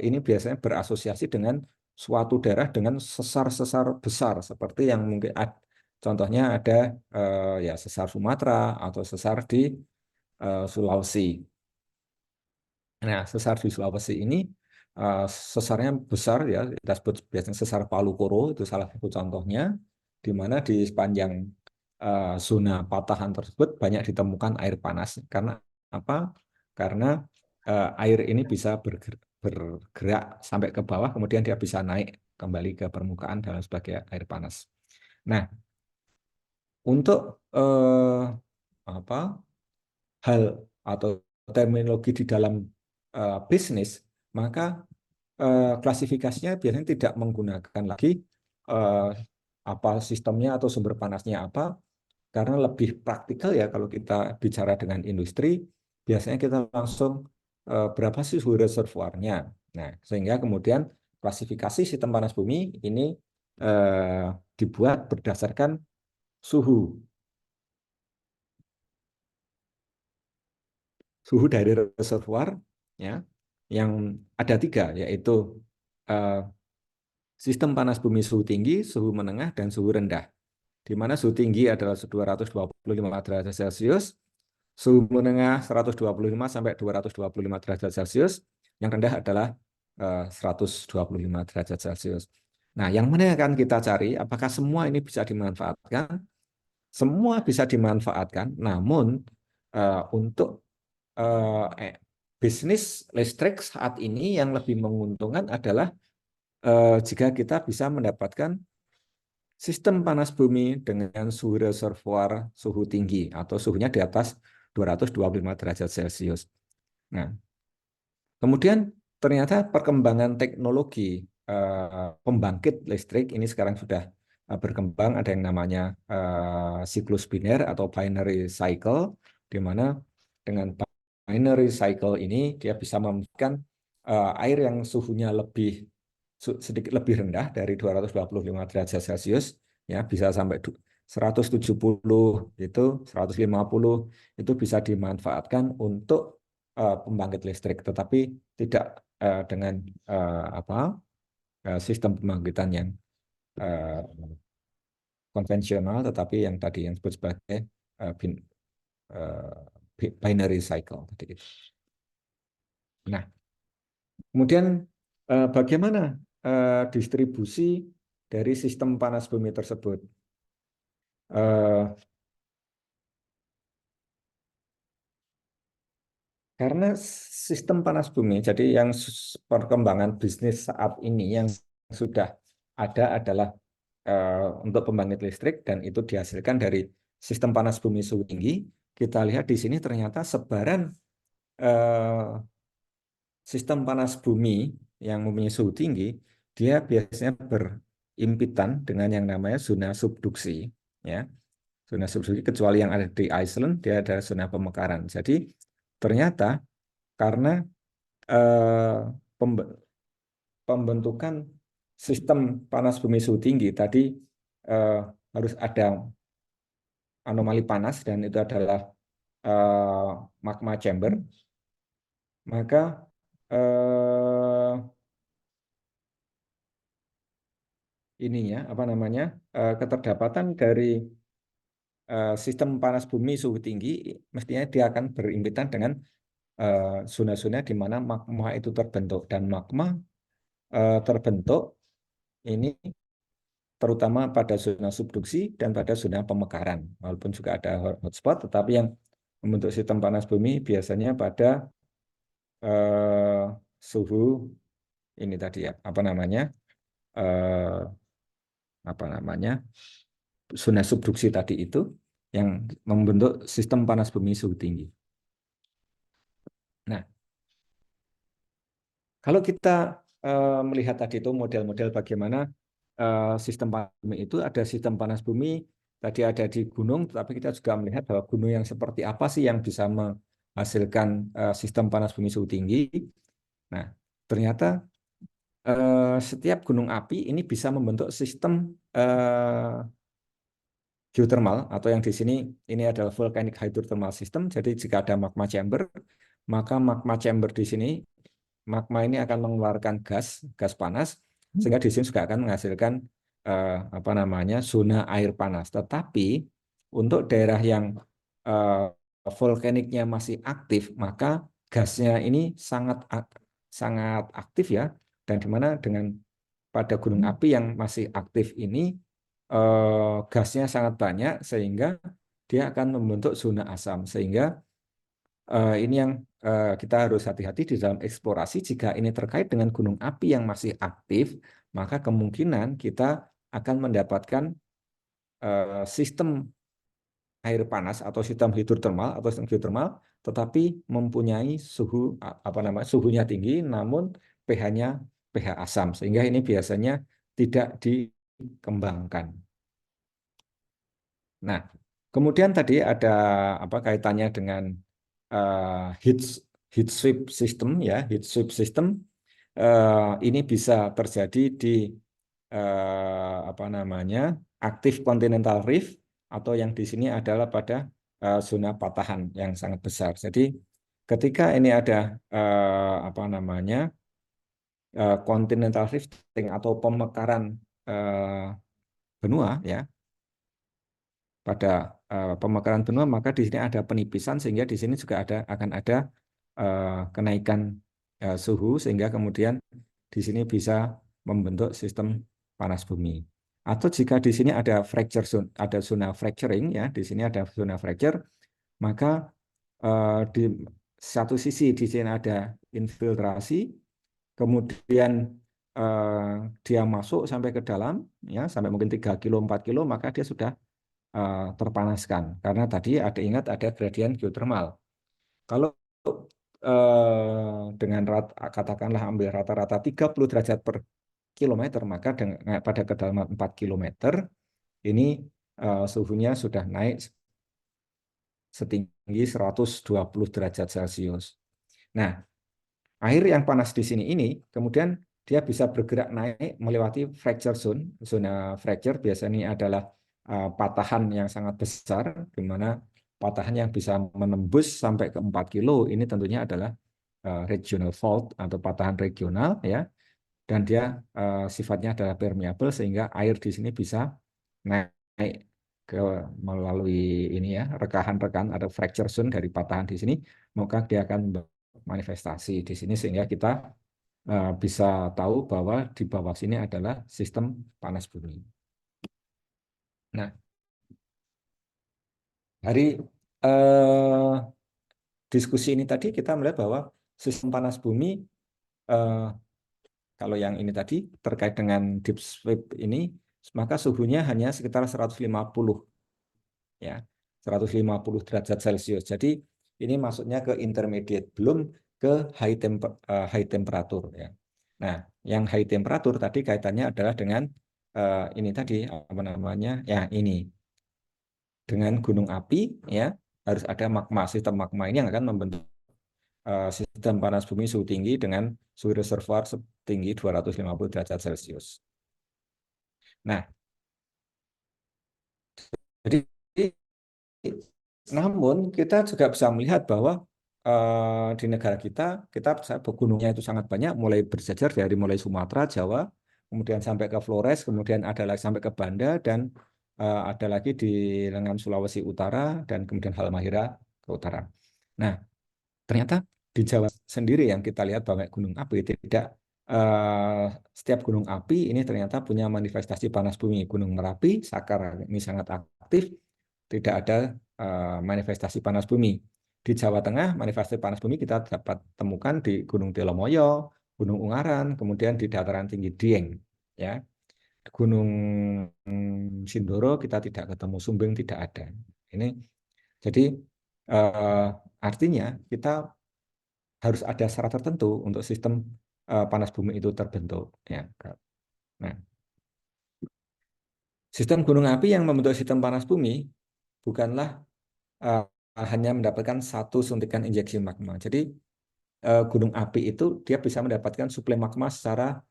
ini biasanya berasosiasi dengan suatu daerah dengan sesar-sesar besar, seperti yang mungkin contohnya ada ya sesar Sumatera atau sesar di Sulawesi. Nah, sesar di Sulawesi ini sesarnya besar, ya, kita sebut biasanya sesar Palu Koro, itu salah satu contohnya, di mana di sepanjang zona patahan tersebut banyak ditemukan air panas. Karena apa? Karena air ini bisa bergerak sampai ke bawah, kemudian dia bisa naik kembali ke permukaan dalam sebagai air panas. Nah, untuk apa, hal atau terminologi di dalam bisnis, maka klasifikasinya biasanya tidak menggunakan lagi eh, apa sistemnya atau sumber panasnya apa, karena lebih praktikal, ya, kalau kita bicara dengan industri, biasanya kita langsung berapa sih suhu reservoirnya. Nah, sehingga kemudian klasifikasi sistem panas bumi ini eh, dibuat berdasarkan suhu suhu dari reservoir, ya, yang ada tiga, yaitu eh, sistem panas bumi suhu tinggi, suhu menengah, dan suhu rendah. Di mana suhu tinggi adalah 225 derajat Celcius, suhu menengah 125 sampai 225 derajat Celcius, yang rendah adalah 125 derajat Celcius. Nah, yang mana yang akan kita cari? Apakah semua ini bisa dimanfaatkan? Semua bisa dimanfaatkan, namun untuk eh, eh, bisnis listrik saat ini yang lebih menguntungkan adalah jika kita bisa mendapatkan sistem panas bumi dengan suhu reservoir suhu tinggi atau suhunya di atas 225 derajat Celcius. Nah, kemudian ternyata perkembangan teknologi pembangkit listrik ini sekarang sudah berkembang, ada yang namanya siklus biner atau binary cycle, di mana dengan binary cycle ini dia bisa memberikan air yang suhunya sedikit lebih rendah dari 225 derajat Celcius, ya bisa sampai 170 itu 150 itu bisa dimanfaatkan untuk pembangkit listrik, tetapi tidak dengan sistem pembangkitan yang eh, konvensional, tetapi yang tadi yang disebut sebagai binary cycle tadi itu. Nah, kemudian bagaimana distribusi dari sistem panas bumi tersebut? Eh, Karena sistem panas bumi, jadi yang perkembangan bisnis saat ini yang sudah ada adalah untuk pembangkit listrik dan itu dihasilkan dari sistem panas bumi suhu tinggi. Kita lihat di sini ternyata sebaran eh, sistem panas bumi yang mempunyai suhu tinggi, dia biasanya berimpitan dengan yang namanya zona subduksi, ya. Zona subduksi kecuali yang ada di Iceland, dia ada zona pemekaran. Jadi ternyata karena eh, pembentukan sistem panas bumi suhu tinggi tadi eh, harus ada anomali panas dan itu adalah eh, magma chamber, maka ininya apa namanya keterdapatan dari sistem panas bumi suhu tinggi mestinya dia akan berimpitan dengan zona-zona di mana magma itu terbentuk, dan magma terbentuk ini terutama pada zona subduksi dan pada zona pemekaran. Walaupun juga ada hotspot, tetapi yang membentuk sistem panas bumi biasanya pada suhu ini tadi ya, eh, apa namanya zona subduksi tadi itu yang membentuk sistem panas bumi suhu tinggi. Nah, kalau kita melihat tadi itu model-model bagaimana sistem panas bumi itu, ada sistem panas bumi tadi ada di gunung, tetapi kita juga melihat bahwa gunung yang seperti apa sih yang bisa menghasilkan sistem panas bumi suhu tinggi. Nah, ternyata setiap gunung api ini bisa membentuk sistem geothermal, atau yang di sini ini adalah volcanic hydrothermal system. Jadi jika ada magma chamber, maka magma chamber di sini magma ini akan mengeluarkan gas panas, sehingga di sini juga akan menghasilkan apa namanya zona air panas. Tetapi untuk daerah yang volkaniknya masih aktif, maka gasnya ini sangat aktif ya, dan di mana dengan pada gunung api yang masih aktif ini gasnya sangat banyak sehingga dia akan membentuk zona asam, sehingga ini yang kita harus hati-hati di dalam eksplorasi. Jika ini terkait dengan gunung api yang masih aktif, maka kemungkinan kita akan mendapatkan sistem air panas atau sistem hidrotermal, tetapi mempunyai suhunya tinggi, namun pH-nya pH asam, sehingga ini biasanya tidak dikembangkan. Nah, kemudian tadi ada apa kaitannya dengan heat sweep system, ya. Heat sweep system ini bisa terjadi di apa namanya aktif continental rift, atau yang di sini adalah pada zona patahan yang sangat besar. Jadi ketika ini ada apa namanya continental rifting atau pemekaran benua, ya, pada pemekaran benua, maka di sini ada penipisan, sehingga di sini juga akan ada kenaikan suhu, sehingga kemudian di sini bisa membentuk sistem panas bumi. Atau jika di sini ada fracture zone, ada zona fracturing ya, di sini ada zona fracture, maka di satu sisi di sini ada infiltrasi, kemudian dia masuk sampai ke dalam, ya sampai mungkin 3 kilo 4 kilo, maka dia sudah terpanaskan karena tadi ingat ada gradien geotermal. Kalau dengan katakanlah ambil rata-rata 30 derajat per kilometer, maka pada kedalaman 4 kilometer ini suhunya sudah naik setinggi 120 derajat Celcius. Nah, air yang panas di sini ini kemudian dia bisa bergerak naik melewati fracture zone. Zona fracture biasanya adalah patahan yang sangat besar, di mana patahan yang bisa menembus sampai ke 4 kilo ini tentunya adalah regional fault atau patahan regional ya, dan dia sifatnya adalah permeable sehingga air di sini bisa naik ke melalui ini ya rekahan-rekahan atau fracture zone dari patahan di sini, maka dia akan manifestasi di sini sehingga kita bisa tahu bahwa di bawah sini adalah sistem panas bumi. Nah, dari diskusi ini tadi kita melihat bahwa sistem panas bumi kalau yang ini tadi terkait dengan deep sweep ini, maka suhunya hanya sekitar 150 ya, 150 derajat Celcius. Jadi ini masuknya ke intermediate, belum ke high temperatur ya. Nah, yang high temperatur tadi kaitannya adalah dengan ini tadi apa namanya? Ya, ini dengan gunung api ya, harus ada magma. Sistem magma ini yang akan membentuk sistem panas bumi suhu tinggi dengan suhu reservoir setinggi 250 derajat Celcius. Nah, jadi namun kita juga bisa melihat bahwa di negara kita gunungnya itu sangat banyak, mulai berjajar dari mulai Sumatera, Jawa, kemudian sampai ke Flores, kemudian ada lagi sampai ke Banda, dan ada lagi di lengan Sulawesi Utara, dan kemudian Halmahera ke utara. Nah, ternyata di Jawa sendiri yang kita lihat bahwa gunung api tidak setiap gunung api ini ternyata punya manifestasi panas bumi. Gunung Merapi, Sakar ini sangat aktif, tidak ada manifestasi panas bumi. Di Jawa Tengah, manifestasi panas bumi kita dapat temukan di Gunung Telomoyo, Gunung Ungaran, kemudian di dataran tinggi Dieng, ya. Gunung Sindoro kita tidak ketemu, Sumbing tidak ada. Ini jadi artinya kita harus ada syarat tertentu untuk sistem panas bumi itu terbentuk, ya. Nah, sistem gunung api yang membentuk sistem panas bumi bukanlah hanya mendapatkan satu suntikan injeksi magma. Jadi gunung api itu dia bisa mendapatkan suplai magma secara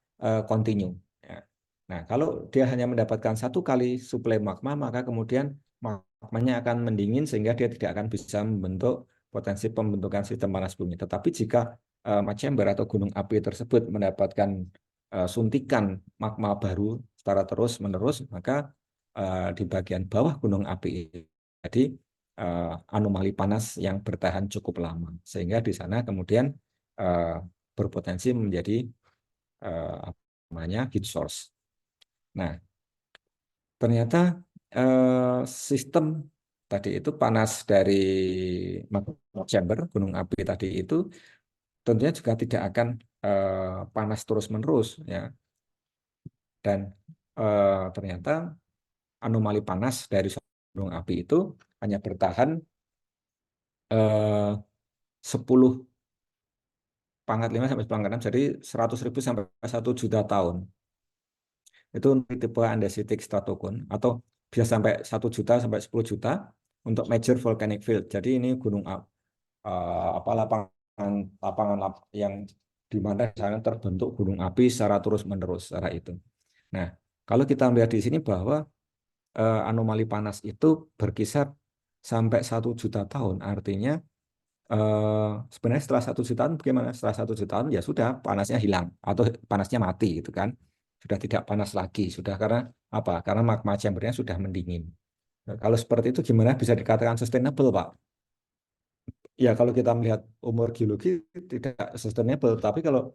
kontinu. Ya. Nah, kalau dia hanya mendapatkan satu kali suplai magma, maka kemudian magmanya akan mendingin sehingga dia tidak akan bisa membentuk potensi pembentukan sistem panas bumi. Tetapi jika chamber atau gunung api tersebut mendapatkan suntikan magma baru secara terus-menerus, maka di bagian bawah gunung api jadi anomali panas yang bertahan cukup lama, sehingga di sana kemudian berpotensi menjadi apa namanya heat source. Nah, ternyata sistem tadi itu panas dari magma chamber gunung api tadi itu tentunya juga tidak akan panas terus-menerus ya, dan ternyata anomali panas dari gunung api itu hanya bertahan 10 pangkat 5 sampai pangkat 6, jadi 100.000 sampai 1 juta tahun. Itu untuk tipe andesitic stratokon, atau bisa sampai 1 juta sampai 10 juta untuk major volcanic field. Jadi ini gunung apa lapangan yang di mana sana terbentuk gunung api secara terus-menerus secara itu. Nah, kalau kita melihat di sini bahwa anomali panas itu berkisar sampai 1 juta tahun, artinya sebenarnya setelah 1 juta tahun bagaimana? Setelah 1 juta tahun ya sudah panasnya hilang atau panasnya mati gitu kan, sudah tidak panas lagi, sudah karena apa? Karena magma chambernya sudah mendingin. Nah, kalau seperti itu gimana bisa dikatakan sustainable, Pak? Ya kalau kita melihat umur geologi tidak sustainable, tapi kalau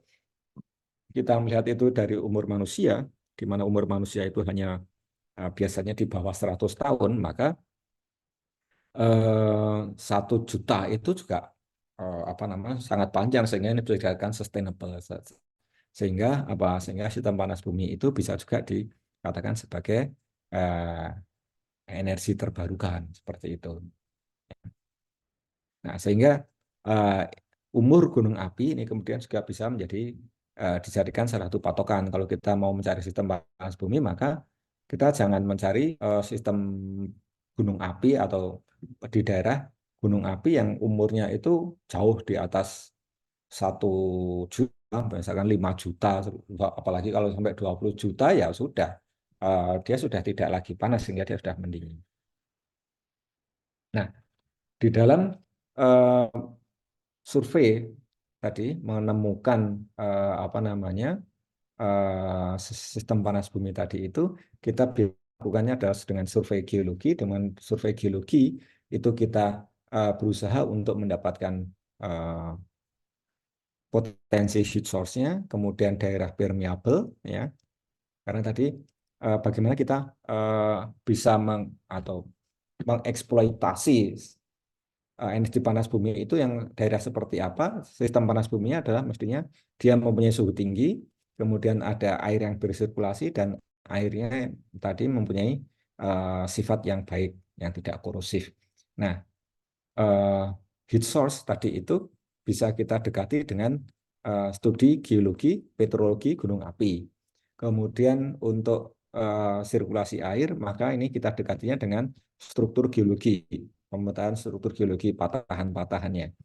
kita melihat itu dari umur manusia, di mana umur manusia itu hanya biasanya di bawah 100 tahun, maka 1 juta itu juga apa namanya sangat panjang, sehingga ini bisa dikatakan sustainable. Sehingga sistem panas bumi itu bisa juga dikatakan sebagai eh, energi terbarukan seperti itu. Nah, sehingga eh, umur gunung api ini kemudian juga bisa menjadi dijadikan salah satu patokan. Kalau kita mau mencari sistem panas bumi, maka kita jangan mencari sistem gunung api atau di daerah gunung api yang umurnya itu jauh di atas 1 juta, misalkan 5 juta, apalagi kalau sampai 20 juta ya sudah, dia sudah tidak lagi panas sehingga dia sudah mendingin. Nah, di dalam eh, survei tadi menemukan apa namanya sistem panas bumi tadi itu, kita lakukannya adalah dengan survei geologi. Dengan survei geologi itu kita berusaha untuk mendapatkan eh, potensi heat source-nya, kemudian daerah permeable, ya. Karena tadi bagaimana kita eh, bisa atau mengeksploitasi energi panas bumi itu yang daerah seperti apa. Sistem panas bumi adalah mestinya dia mempunyai suhu tinggi, kemudian ada air yang bersirkulasi, dan airnya tadi mempunyai sifat yang baik, yang tidak korosif. Nah, eh, heat source tadi itu bisa kita dekati dengan studi geologi, petrologi gunung api. Kemudian untuk sirkulasi air, maka ini kita dekatinya dengan struktur geologi, pemetaan struktur geologi patahan-patahannya.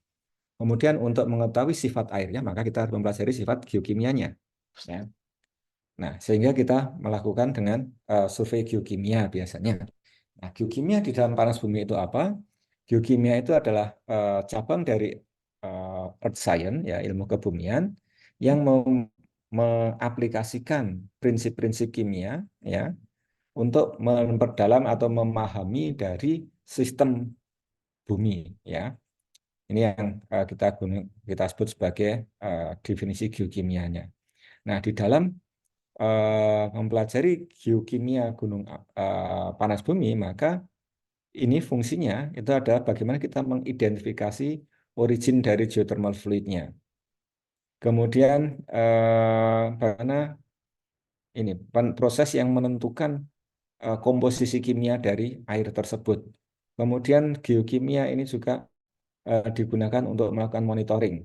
Kemudian untuk mengetahui sifat airnya, maka kita harus mempelajari sifat geokimianya. Ya. Nah, sehingga kita melakukan dengan survei geokimia biasanya. Nah, geokimia di dalam panas bumi itu apa? Geokimia itu adalah cabang dari Earth Science, ya, ilmu kebumian, yang mengaplikasikan prinsip-prinsip kimia, ya, untuk memperdalam atau memahami dari sistem bumi, ya. Ini yang kita sebut sebagai definisi geokimianya. Nah, di dalam mempelajari geokimia gunung panas bumi, maka ini fungsinya itu adalah bagaimana kita mengidentifikasi origin dari geothermal fluidnya. Kemudian bagaimana ini proses yang menentukan komposisi kimia dari air tersebut. Kemudian geokimia ini juga digunakan untuk melakukan monitoring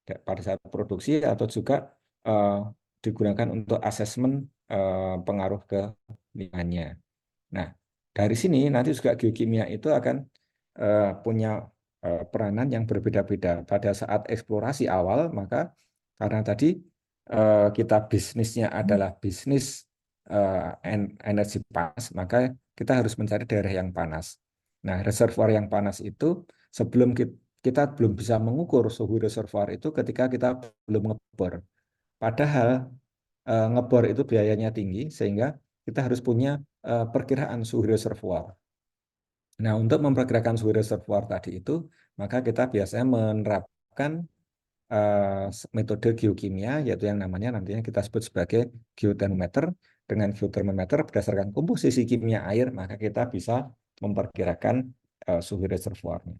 pada saat produksi, atau juga eh, digunakan untuk asesmen pengaruh ke lingkungannya. Nah, dari sini nanti juga geokimia itu akan punya peranan yang berbeda-beda. Pada saat eksplorasi awal, maka karena tadi kita bisnisnya adalah bisnis energi panas, maka kita harus mencari daerah yang panas. Nah, reservoir yang panas itu sebelum kita belum bisa mengukur suhu reservoir itu ketika kita belum ngebor. Padahal ngebor itu biayanya tinggi, sehingga kita harus punya perkiraan suhu reservoir. Nah, untuk memperkirakan suhu reservoir tadi itu, maka kita biasanya menerapkan metode geokimia, yaitu yang namanya nantinya kita sebut sebagai geotermometer. Dengan geotermometer berdasarkan komposisi kimia air, maka kita bisa memperkirakan suhu reservoirnya.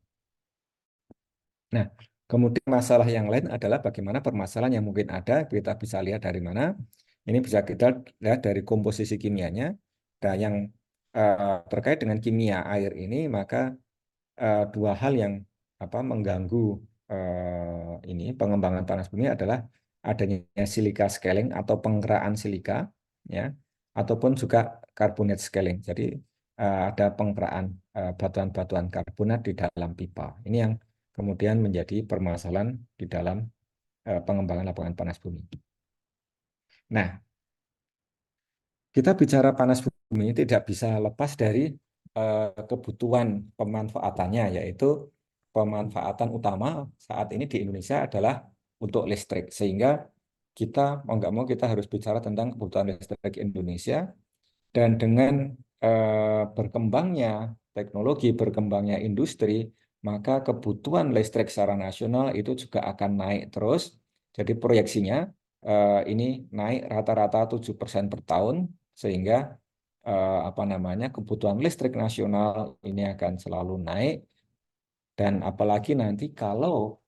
Nah, kemudian masalah yang lain adalah bagaimana permasalahan yang mungkin ada, kita bisa lihat dari mana. Ini bisa kita lihat dari komposisi kimianya. Dan yang terkait dengan kimia air ini, maka dua hal yang mengganggu ini pengembangan panas bumi adalah adanya silika scaling atau pengeraan silika, ya, ataupun juga carbonate scaling. Jadi ada pengeraan batuan-batuan karbonat di dalam pipa. Ini yang kemudian menjadi permasalahan di dalam pengembangan lapangan panas bumi. Nah, kita bicara panas bumi tidak bisa lepas dari kebutuhan pemanfaatannya, yaitu pemanfaatan utama saat ini di Indonesia adalah untuk listrik. Sehingga kita mau nggak mau kita harus bicara tentang kebutuhan listrik Indonesia. Dan dengan berkembangnya teknologi, berkembangnya industri, maka kebutuhan listrik secara nasional itu juga akan naik terus. Jadi proyeksinya ini naik rata-rata 7% per tahun, sehingga apa namanya, kebutuhan listrik nasional ini akan selalu naik. Dan apalagi nanti kalau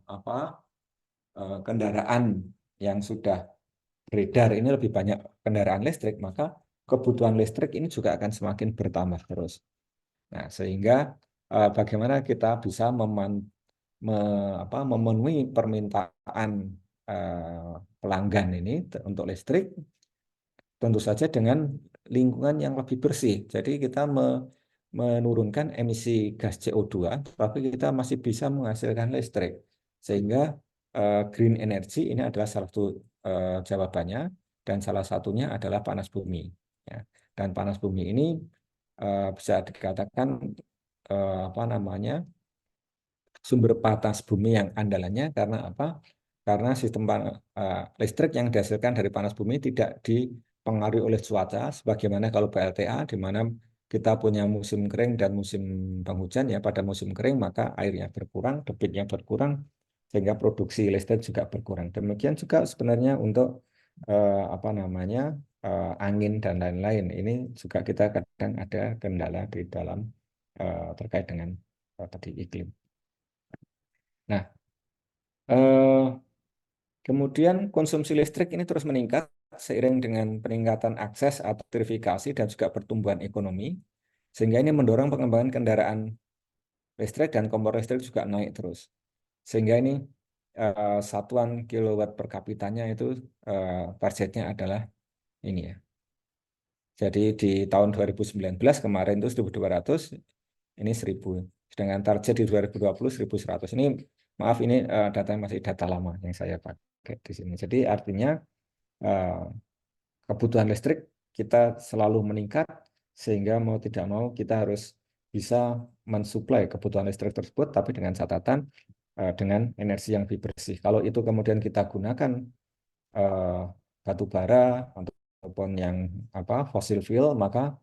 apa kendaraan yang sudah beredar ini lebih banyak kendaraan listrik, maka kebutuhan listrik ini juga akan semakin bertambah terus. Nah, sehingga bagaimana kita bisa memenuhi permintaan pelanggan ini untuk listrik, tentu saja dengan lingkungan yang lebih bersih. Jadi kita menurunkan emisi gas CO2, tapi kita masih bisa menghasilkan listrik. Sehingga green energy ini adalah salah satu jawabannya, dan salah satunya adalah panas bumi. Ya. Dan panas bumi ini bisa dikatakan apa namanya, sumber panas bumi yang andalannya. Karena apa? Karena sistem listrik yang dihasilkan dari panas bumi tidak dipengaruhi oleh cuaca, sebagaimana kalau PLTA, di mana kita punya musim kering dan musim penghujan. Ya, pada musim kering maka airnya berkurang, debitnya berkurang, sehingga produksi listrik juga berkurang. Demikian juga sebenarnya untuk apa namanya, angin dan lain-lain. Ini juga kita kadang ada kendala di dalam terkait dengan tadi iklim. Nah, kemudian konsumsi listrik ini terus meningkat seiring dengan peningkatan akses atau elektrifikasi dan juga pertumbuhan ekonomi, sehingga ini mendorong pengembangan kendaraan listrik dan kompor listrik juga naik terus. Sehingga ini satuan kilowatt per kapitanya itu targetnya adalah ini ya. Jadi di tahun 2019 kemarin itu 1.200, ini 1.000. Sedangkan target di 2020 1.100. Ini maaf, ini data masih data lama yang saya pakai di sini. Jadi artinya eh, kebutuhan listrik kita selalu meningkat, sehingga mau tidak mau kita harus bisa mensuplai kebutuhan listrik tersebut, tapi dengan catatan dengan energi yang lebih bersih. Kalau itu kemudian kita gunakan eh, batu bara ataupun yang apa fosil fuel, maka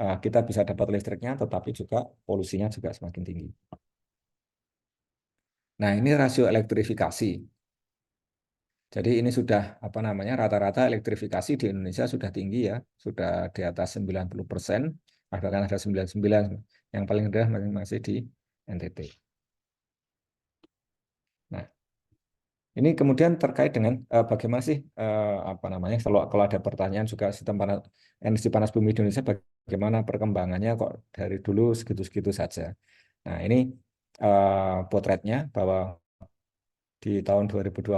kita bisa dapat listriknya, tetapi juga polusinya juga semakin tinggi. Nah, ini rasio elektrifikasi. Jadi ini sudah apa namanya, rata-rata elektrifikasi di Indonesia sudah tinggi ya, sudah di atas 90%, bahkan ada 99, yang paling rendah masih di NTT. Nah, ini kemudian terkait dengan bagaimana sih apa namanya, kalau ada pertanyaan juga sistem energi panas bumi di Indonesia bagaimana perkembangannya kok dari dulu segitu-segitu saja. Nah, ini potretnya bahwa di tahun 2020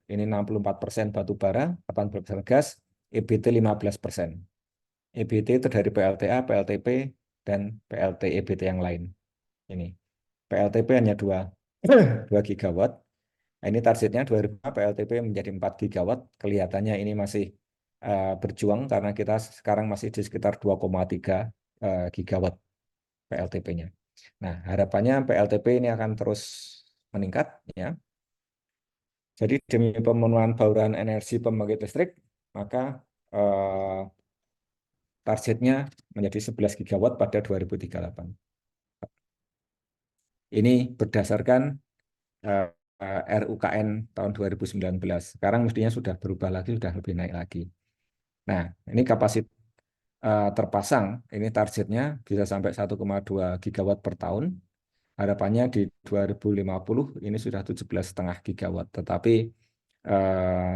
ini 64% batu bara, 18% gas, EBT 15%. EBT itu dari PLTA, PLTP, dan PLT EBT yang lain. Ini PLTP hanya 2 gigawatt. Nah, ini targetnya 2005 PLTP menjadi 4 gigawatt. Kelihatannya ini masih berjuang karena kita sekarang masih di sekitar 2,3 gigawatt PLTP-nya. Nah, harapannya PLTP ini akan terus meningkat ya. Jadi demi pemenuhan bauran energi pembangkit listrik, maka targetnya menjadi 11 gigawatt pada 2038. Ini berdasarkan RUKN tahun 2019. Sekarang mestinya sudah berubah lagi, sudah lebih naik lagi. Nah, ini kapasitas terpasang, ini targetnya bisa sampai 1,2 gigawatt per tahun. Harapannya di 2050 ini sudah 17,5 gigawatt. Tetapi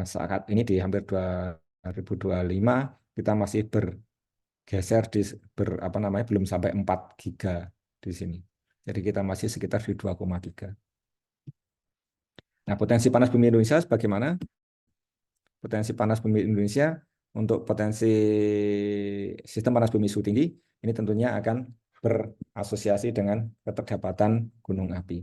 saat ini di hampir 2025 kita masih bergeser apa namanya, belum sampai 4 giga di sini. Jadi kita masih sekitar di 2,3. Nah, potensi panas bumi Indonesia bagaimana? Potensi panas bumi Indonesia untuk potensi sistem panas bumi suhu tinggi ini tentunya akan berasosiasi dengan keterdapatan gunung api.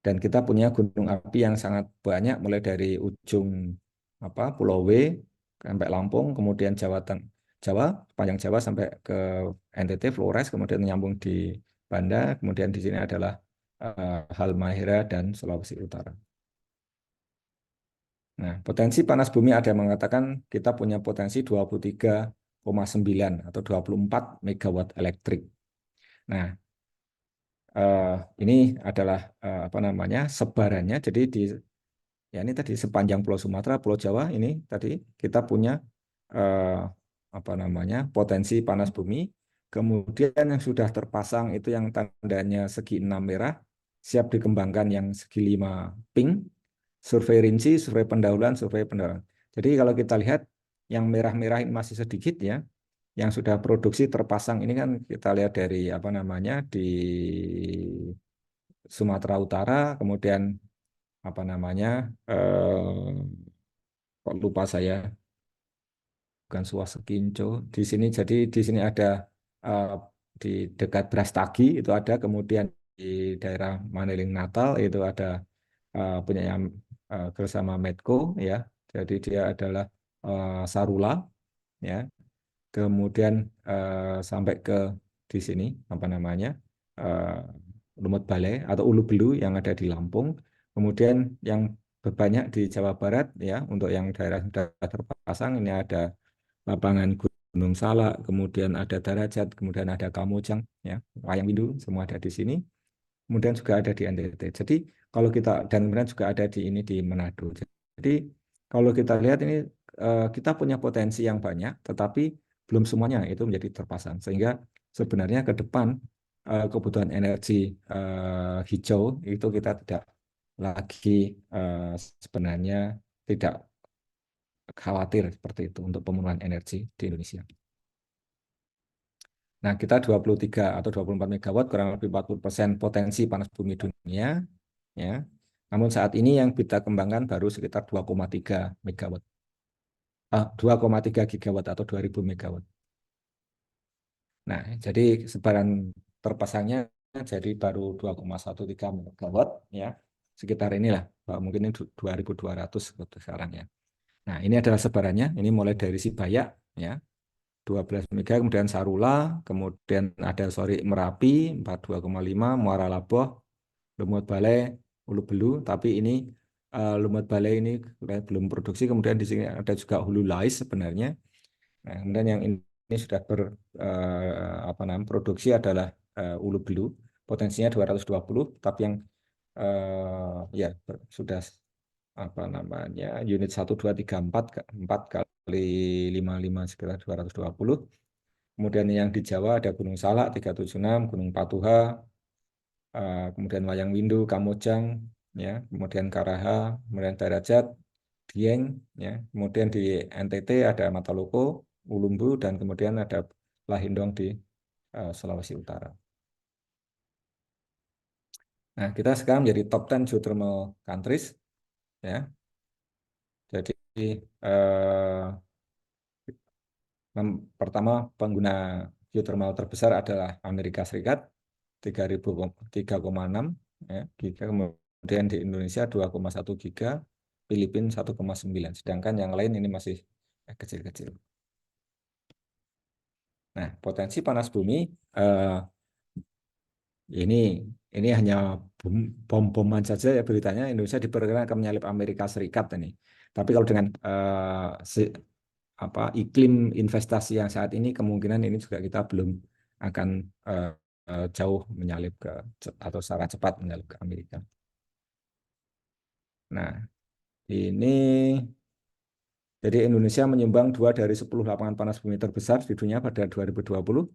Dan kita punya gunung api yang sangat banyak, mulai dari ujung Pulau W sampai Lampung, kemudian Jawa, panjang Jawa sampai ke NTT, Flores, kemudian nyambung di Banda, kemudian di sini adalah Halmahera dan Sulawesi Utara. Nah, potensi panas bumi ada yang mengatakan kita punya potensi 23,9 atau 24 megawatt elektrik. Nah, ini adalah apa namanya, sebarannya. Jadi di Ya ini tadi sepanjang Pulau Sumatera, Pulau Jawa ini tadi kita punya eh, apa namanya potensi panas bumi. Kemudian yang sudah terpasang itu yang tandanya segi 6 merah, siap dikembangkan yang segi 5 pink, survei rinci, survei pendahuluan, survei pendahuluan. Jadi kalau kita lihat yang merah-merah ini masih sedikit ya, yang sudah produksi terpasang ini kan kita lihat dari apa namanya di Sumatera Utara, kemudian apa namanya kok lupa saya, bukan Suas Kinco di sini. Jadi di sini ada eh, di dekat Brastagi itu ada, kemudian di daerah Maneling Natal itu ada punya bersama Medco ya. Jadi dia adalah Sarula ya. Kemudian sampai ke di sini apa namanya eh, Lumut Balai atau Ulu Belu yang ada di Lampung. Kemudian yang berbanyak di Jawa Barat ya, untuk yang daerah sudah terpasang ini ada Lapangan Gunung Salak, kemudian ada Darajat, kemudian ada Kamojang ya, Wayang Windu, semua ada di sini. Kemudian juga ada di NTT. Jadi kalau kita, dan kemudian juga ada di ini di Manado. Jadi kalau kita lihat ini kita punya potensi yang banyak, tetapi belum semuanya itu menjadi terpasang. Sehingga sebenarnya ke depan kebutuhan energi hijau itu kita tidak lagi sebenarnya tidak khawatir seperti itu untuk pemenuhan energi di Indonesia. Nah, kita 23 atau 24 megawatt, kurang lebih 40% potensi panas bumi dunia, ya. Namun saat ini yang kita kembangkan baru sekitar 2,3 megawatt. 2,3 gigawatt atau 2000 megawatt. Nah, jadi sebaran terpasangnya jadi baru 2,13 megawatt ya. Sekitar inilah, mungkin ini 2200 sekarang ya. Nah, ini adalah sebarannya, ini mulai dari Sibayak ya. 12 mega, kemudian Sarula, kemudian ada sorry Merapi 42,5, Muara Laboh, Lumut Balai, Hulu Belu, tapi ini Lumut Balai ini belum produksi, kemudian di sini ada juga Hulu Lais sebenarnya. Nah, kemudian yang ini sudah apa namanya produksi adalah Hulu Belu, potensinya 220, tapi yang ya sudah apa namanya unit 1 2 3 4 4 kali 55 sekitar 220. Kemudian yang di Jawa ada Gunung Salak 376, Gunung Patuha, kemudian Wayang Windu, Kamojang, ya, kemudian Karaha, kemudian Darajat, Dieng, ya, kemudian di NTT ada Mataloko, Ulumbu, dan kemudian ada Lahindong di Sulawesi Utara. Nah, kita sekarang menjadi top 10 geothermal countries, ya. Jadi eh, pertama pengguna geothermal terbesar adalah Amerika Serikat 3,6 ya, giga, kemudian di Indonesia 2,1 giga, Filipina 1,9, sedangkan yang lain ini masih kecil-kecil. Nah, potensi panas bumi eh, ini ini hanya bom-boman saja ya beritanya. Indonesia diperkirakan akan menyalip Amerika Serikat ini. Tapi kalau dengan iklim investasi yang saat ini, kemungkinan ini juga kita belum akan jauh menyalip ke atau secara cepat menyalip ke Amerika. Nah, ini jadi Indonesia menyumbang 2 dari 10 lapangan panas bumi terbesar di dunia pada 2020,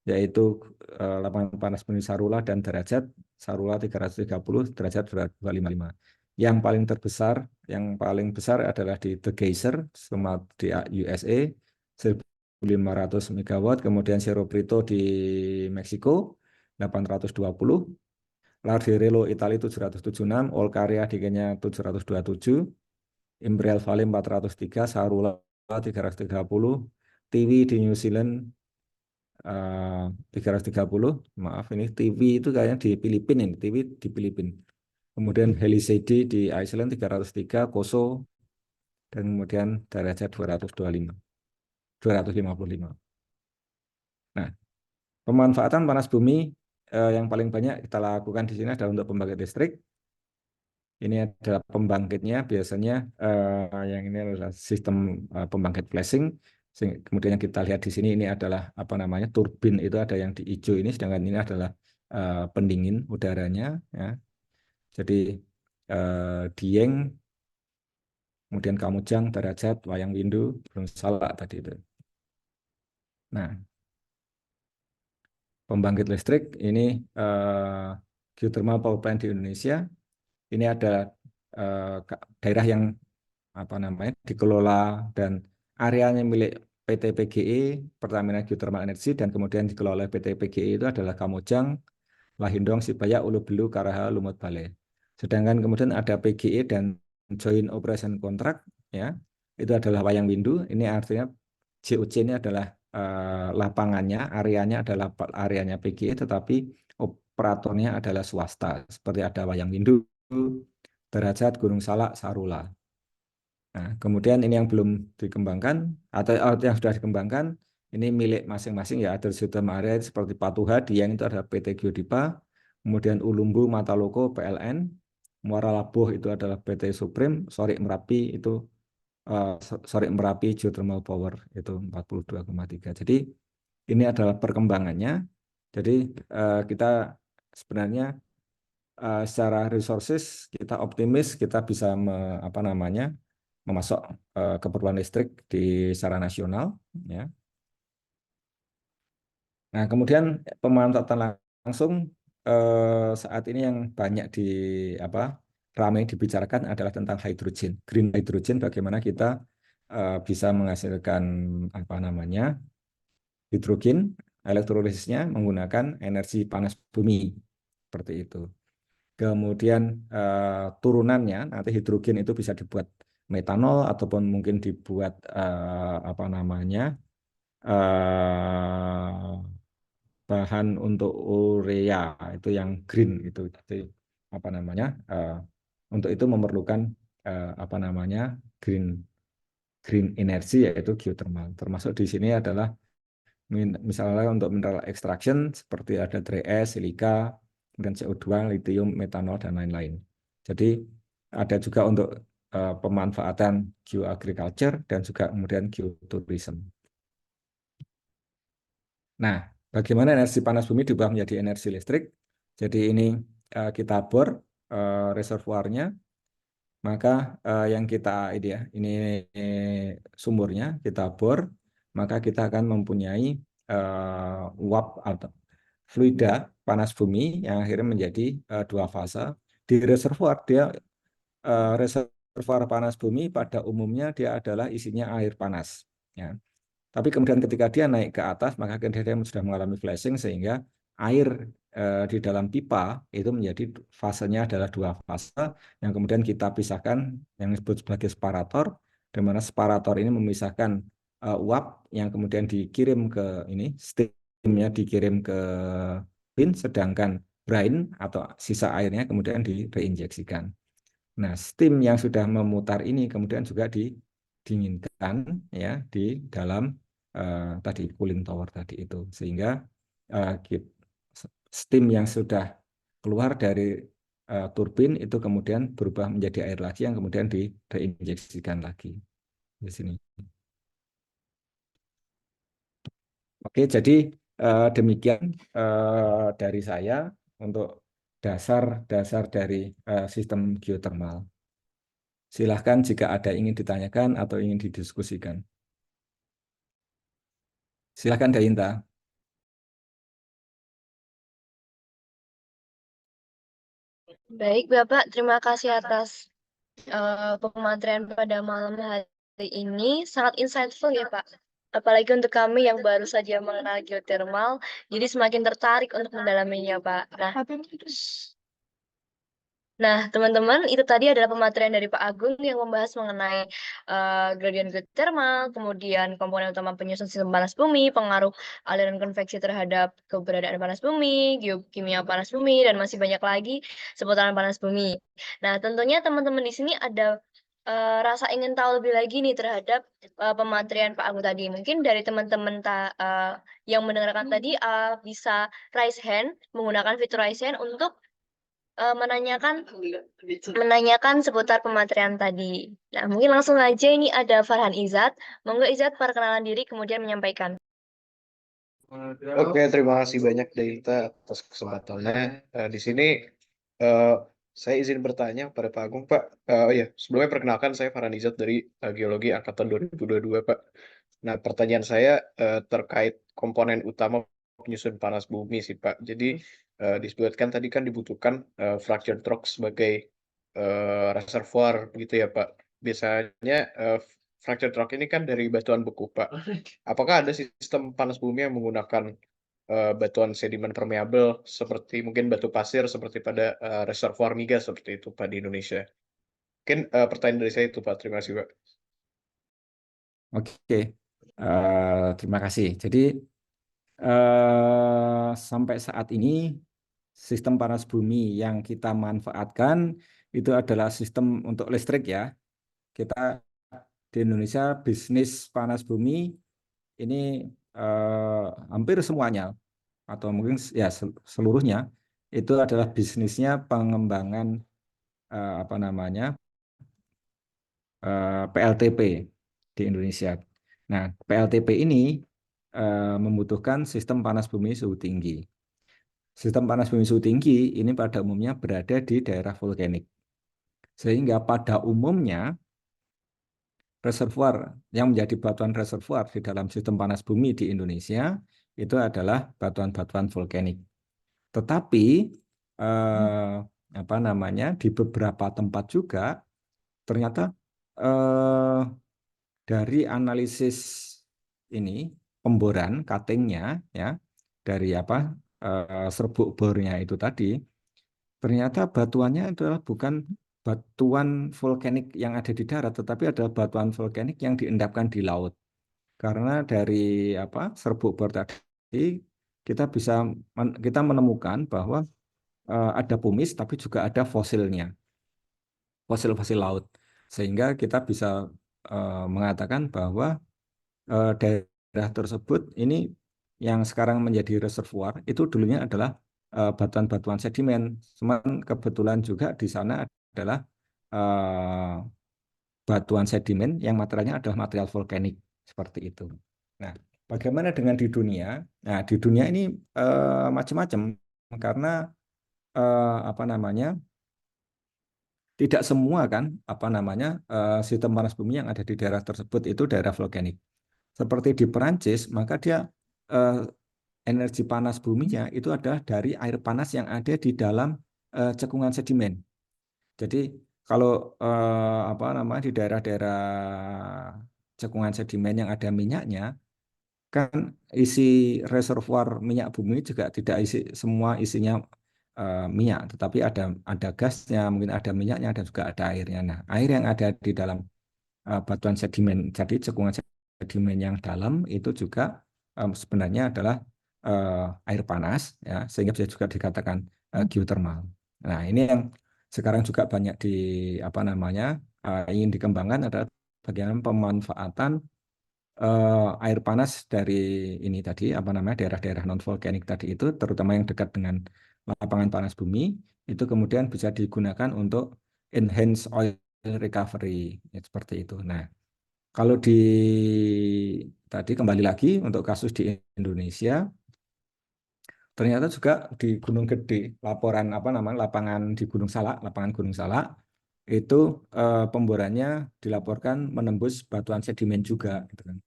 yaitu lapangan panas bumi Sarula dan Derajat. Sarula 330, Derajat 255. Yang paling besar adalah di The Geyser, di USA, 1.500 megawatt. Kemudian Cerro Prieto di Meksiko, 820. Lardirello Italia 776, Olkaria di Kenya 727, Imperial Valley 403, Sarula 330, Tiwi di New Zealand 330, maaf ini Tiwi itu kayaknya di Filipina, ini Tiwi di Filipina. Kemudian Helisede di Iceland 303, Koso, dan kemudian Darajat 225, 255. Nah, pemanfaatan panas bumi yang paling banyak kita lakukan di sini adalah untuk pembangkit listrik. Ini adalah pembangkitnya, biasanya yang ini adalah sistem pembangkit flashing. Kemudian yang kita lihat di sini ini adalah apa namanya turbin, itu ada yang di hijau ini, sedangkan ini adalah pendingin udaranya. Ya. Jadi Dieng kemudian Kamojang, Darajat, Wayang Windu, Gunung Salak tadi itu. Nah, pembangkit listrik ini geothermal power plant di Indonesia. Ini ada daerah yang apa namanya dikelola dan areanya milik PT PGE, Pertamina Geothermal Energy, dan kemudian dikelola oleh PT PGE itu adalah Kamojang, Lahindong, Sibaya, Ulu Belu, Karaha, Lumut Bale. Sedangkan kemudian ada PGE dan Joint Operation Contract, ya, itu adalah Wayang Windu. Ini artinya JOC ini adalah lapangannya, areanya adalah areanya PGE, tetapi operatornya adalah swasta, seperti ada Wayang Windu, Derajat, Gunung Salak, Sarula. Nah, kemudian ini yang belum dikembangkan atau yang sudah dikembangkan ini milik masing-masing ya. Ada sistem area seperti Patuha, Dieng itu ada PT Geodipa, kemudian Ulumbu, Mataloko, PLN, Muara Labuh itu adalah PT Supreme, Sorik Merapi itu Sorik Merapi Geothermal Power itu 42,3. Jadi ini adalah perkembangannya. Jadi kita sebenarnya secara resources kita optimis kita bisa apa namanya memasok keperluan listrik di secara nasional, ya. Nah, kemudian pemanfaatan langsung saat ini yang banyak apa ramai dibicarakan adalah tentang hidrogen, green hydrogen, bagaimana kita bisa menghasilkan apa namanya hidrogen elektrolesisnya menggunakan energi panas bumi seperti itu. Kemudian turunannya nanti hidrogen itu bisa dibuat metanol ataupun mungkin dibuat apa namanya bahan untuk urea itu yang green itu. Jadi apa namanya untuk itu memerlukan apa namanya green green energy yaitu geothermal. Termasuk di sini adalah misalnya untuk mineral extraction seperti ada Dry ash, silika, kemudian CO2, lithium, metanol, dan lain-lain. Jadi ada juga untuk pemanfaatan geoagriculture dan juga kemudian geotourism. Nah, bagaimana energi panas bumi diubah menjadi energi listrik? Jadi ini kita bor reservoirnya, maka yang kita ini sumurnya kita bor, maka kita akan mempunyai uap atau fluida panas bumi yang akhirnya menjadi dua fase. Di reservoir dia reservoir panas bumi pada umumnya dia adalah isinya air panas, ya. Tapi kemudian ketika dia naik ke atas, maka dia sudah mengalami flashing sehingga air di dalam pipa itu menjadi fasenya adalah dua fase yang kemudian kita pisahkan yang disebut sebagai separator, di mana separator ini memisahkan uap yang kemudian dikirim ke ini, steamnya dikirim ke bin, sedangkan brine atau sisa airnya kemudian direinjeksikan. Nah, steam yang sudah memutar ini kemudian juga didinginkan ya di dalam tadi cooling tower tadi itu, sehingga steam yang sudah keluar dari turbin itu kemudian berubah menjadi air lagi yang kemudian direinjeksikan lagi di sini. Oke, jadi demikian dari saya untuk dasar-dasar dari sistem geothermal. Silahkan jika ada ingin ditanyakan atau ingin didiskusikan. Silahkan, Dayinta. Baik, Bapak, terima kasih atas pematerian pada malam hari ini. Sangat insightful ya, Pak. Apalagi untuk kami yang baru saja mengenal geothermal, jadi semakin tertarik untuk mendalaminya, Pak. Nah, teman-teman, itu tadi adalah pematerian dari Pak Agung yang membahas mengenai gradient geothermal, kemudian komponen utama penyusun sistem panas bumi, pengaruh aliran konveksi terhadap keberadaan panas bumi, geokimia panas bumi, dan masih banyak lagi seputaran panas bumi. Nah, tentunya teman-teman di sini ada rasa ingin tahu lebih lagi nih terhadap pematerian Pak Agung tadi. Mungkin dari teman-teman yang mendengarkan tadi bisa raise hand, menggunakan fitur raise hand untuk menanyakan seputar pematerian tadi. Nah, mungkin langsung aja ini ada Farhan Izat. Monggo Izat perkenalan diri kemudian menyampaikan. Oke, terima kasih banyak Delta atas kesempatannya. Di sini eh, Saya izin bertanya pada Pak Agung, Pak. Oh ya, sebelumnya perkenalkan saya Farhanizat dari Geologi Angkatan 2022, Pak. Nah, pertanyaan saya terkait komponen utama penyusun panas bumi sih, Pak. Jadi disebutkan tadi kan dibutuhkan fractured rock sebagai reservoir begitu ya, Pak. Biasanya fractured rock ini kan dari batuan beku, Pak. Apakah ada sistem panas bumi yang menggunakan batuan sedimen permeabel seperti mungkin batu pasir seperti pada reservoir migas seperti itu, Pak, di Indonesia? Mungkin pertanyaan dari saya itu, Pak. Terima kasih, Pak. Oke, terima kasih. Jadi sampai saat ini sistem panas bumi yang kita manfaatkan itu adalah sistem untuk listrik ya. Kita di Indonesia bisnis panas bumi ini hampir semuanya atau mungkin ya seluruhnya itu adalah bisnisnya pengembangan apa namanya PLTP di Indonesia. Nah, PLTP ini membutuhkan sistem panas bumi suhu tinggi. Sistem panas bumi suhu tinggi ini pada umumnya berada di daerah volkanik. Sehingga pada umumnya reservoir yang menjadi batuan reservoir di dalam sistem panas bumi di Indonesia itu adalah batuan-batuan volkanik. Tetapi apa namanya di beberapa tempat juga ternyata dari analisis ini pemboran cuttingnya ya dari apa serbuk bornya itu tadi ternyata batuannya adalah bukan batuan volkanik yang ada di darat tetapi adalah batuan volkanik yang diendapkan di laut karena dari apa serbuk bor tadi kita bisa kita menemukan bahwa ada pumice tapi juga ada fosilnya fosil-fosil laut sehingga kita bisa mengatakan bahwa daerah tersebut ini yang sekarang menjadi reservoir itu dulunya adalah batuan-batuan sedimen. Cuman kebetulan juga di sana adalah eh, batuan sedimen yang materialnya adalah material volkanik seperti itu. Nah, bagaimana dengan di dunia? Nah, di dunia ini macam-macam karena apa namanya? Tidak semua kan apa namanya sistem panas bumi yang ada di daerah tersebut itu daerah volkanik. Seperti di Perancis, maka dia eh, energi panas buminya itu adalah dari air panas yang ada di dalam cekungan sedimen. Jadi kalau apa namanya di daerah-daerah cekungan sedimen yang ada minyaknya, kan isi reservoir minyak bumi juga tidak isi semua isinya minyak, tetapi ada gasnya, mungkin ada minyaknya, dan juga ada airnya. Nah, air yang ada di dalam batuan sedimen. Jadi cekungan sedimen yang dalam itu juga sebenarnya adalah air panas, ya, sehingga bisa juga dikatakan geothermal. Nah, ini yang sekarang juga banyak di apa namanya ingin dikembangkan adalah bagaimana pemanfaatan air panas dari ini tadi apa namanya daerah-daerah non volkanik tadi itu, terutama yang dekat dengan lapangan panas bumi, itu kemudian bisa digunakan untuk enhance oil recovery, ya, seperti itu. Nah, kalau di tadi kembali lagi untuk kasus di Indonesia, ternyata juga di Gunung Gede, laporan apa namanya lapangan di Gunung Salak, lapangan Gunung Salak itu pemborannya dilaporkan menembus batuan sedimen juga, gitu kan.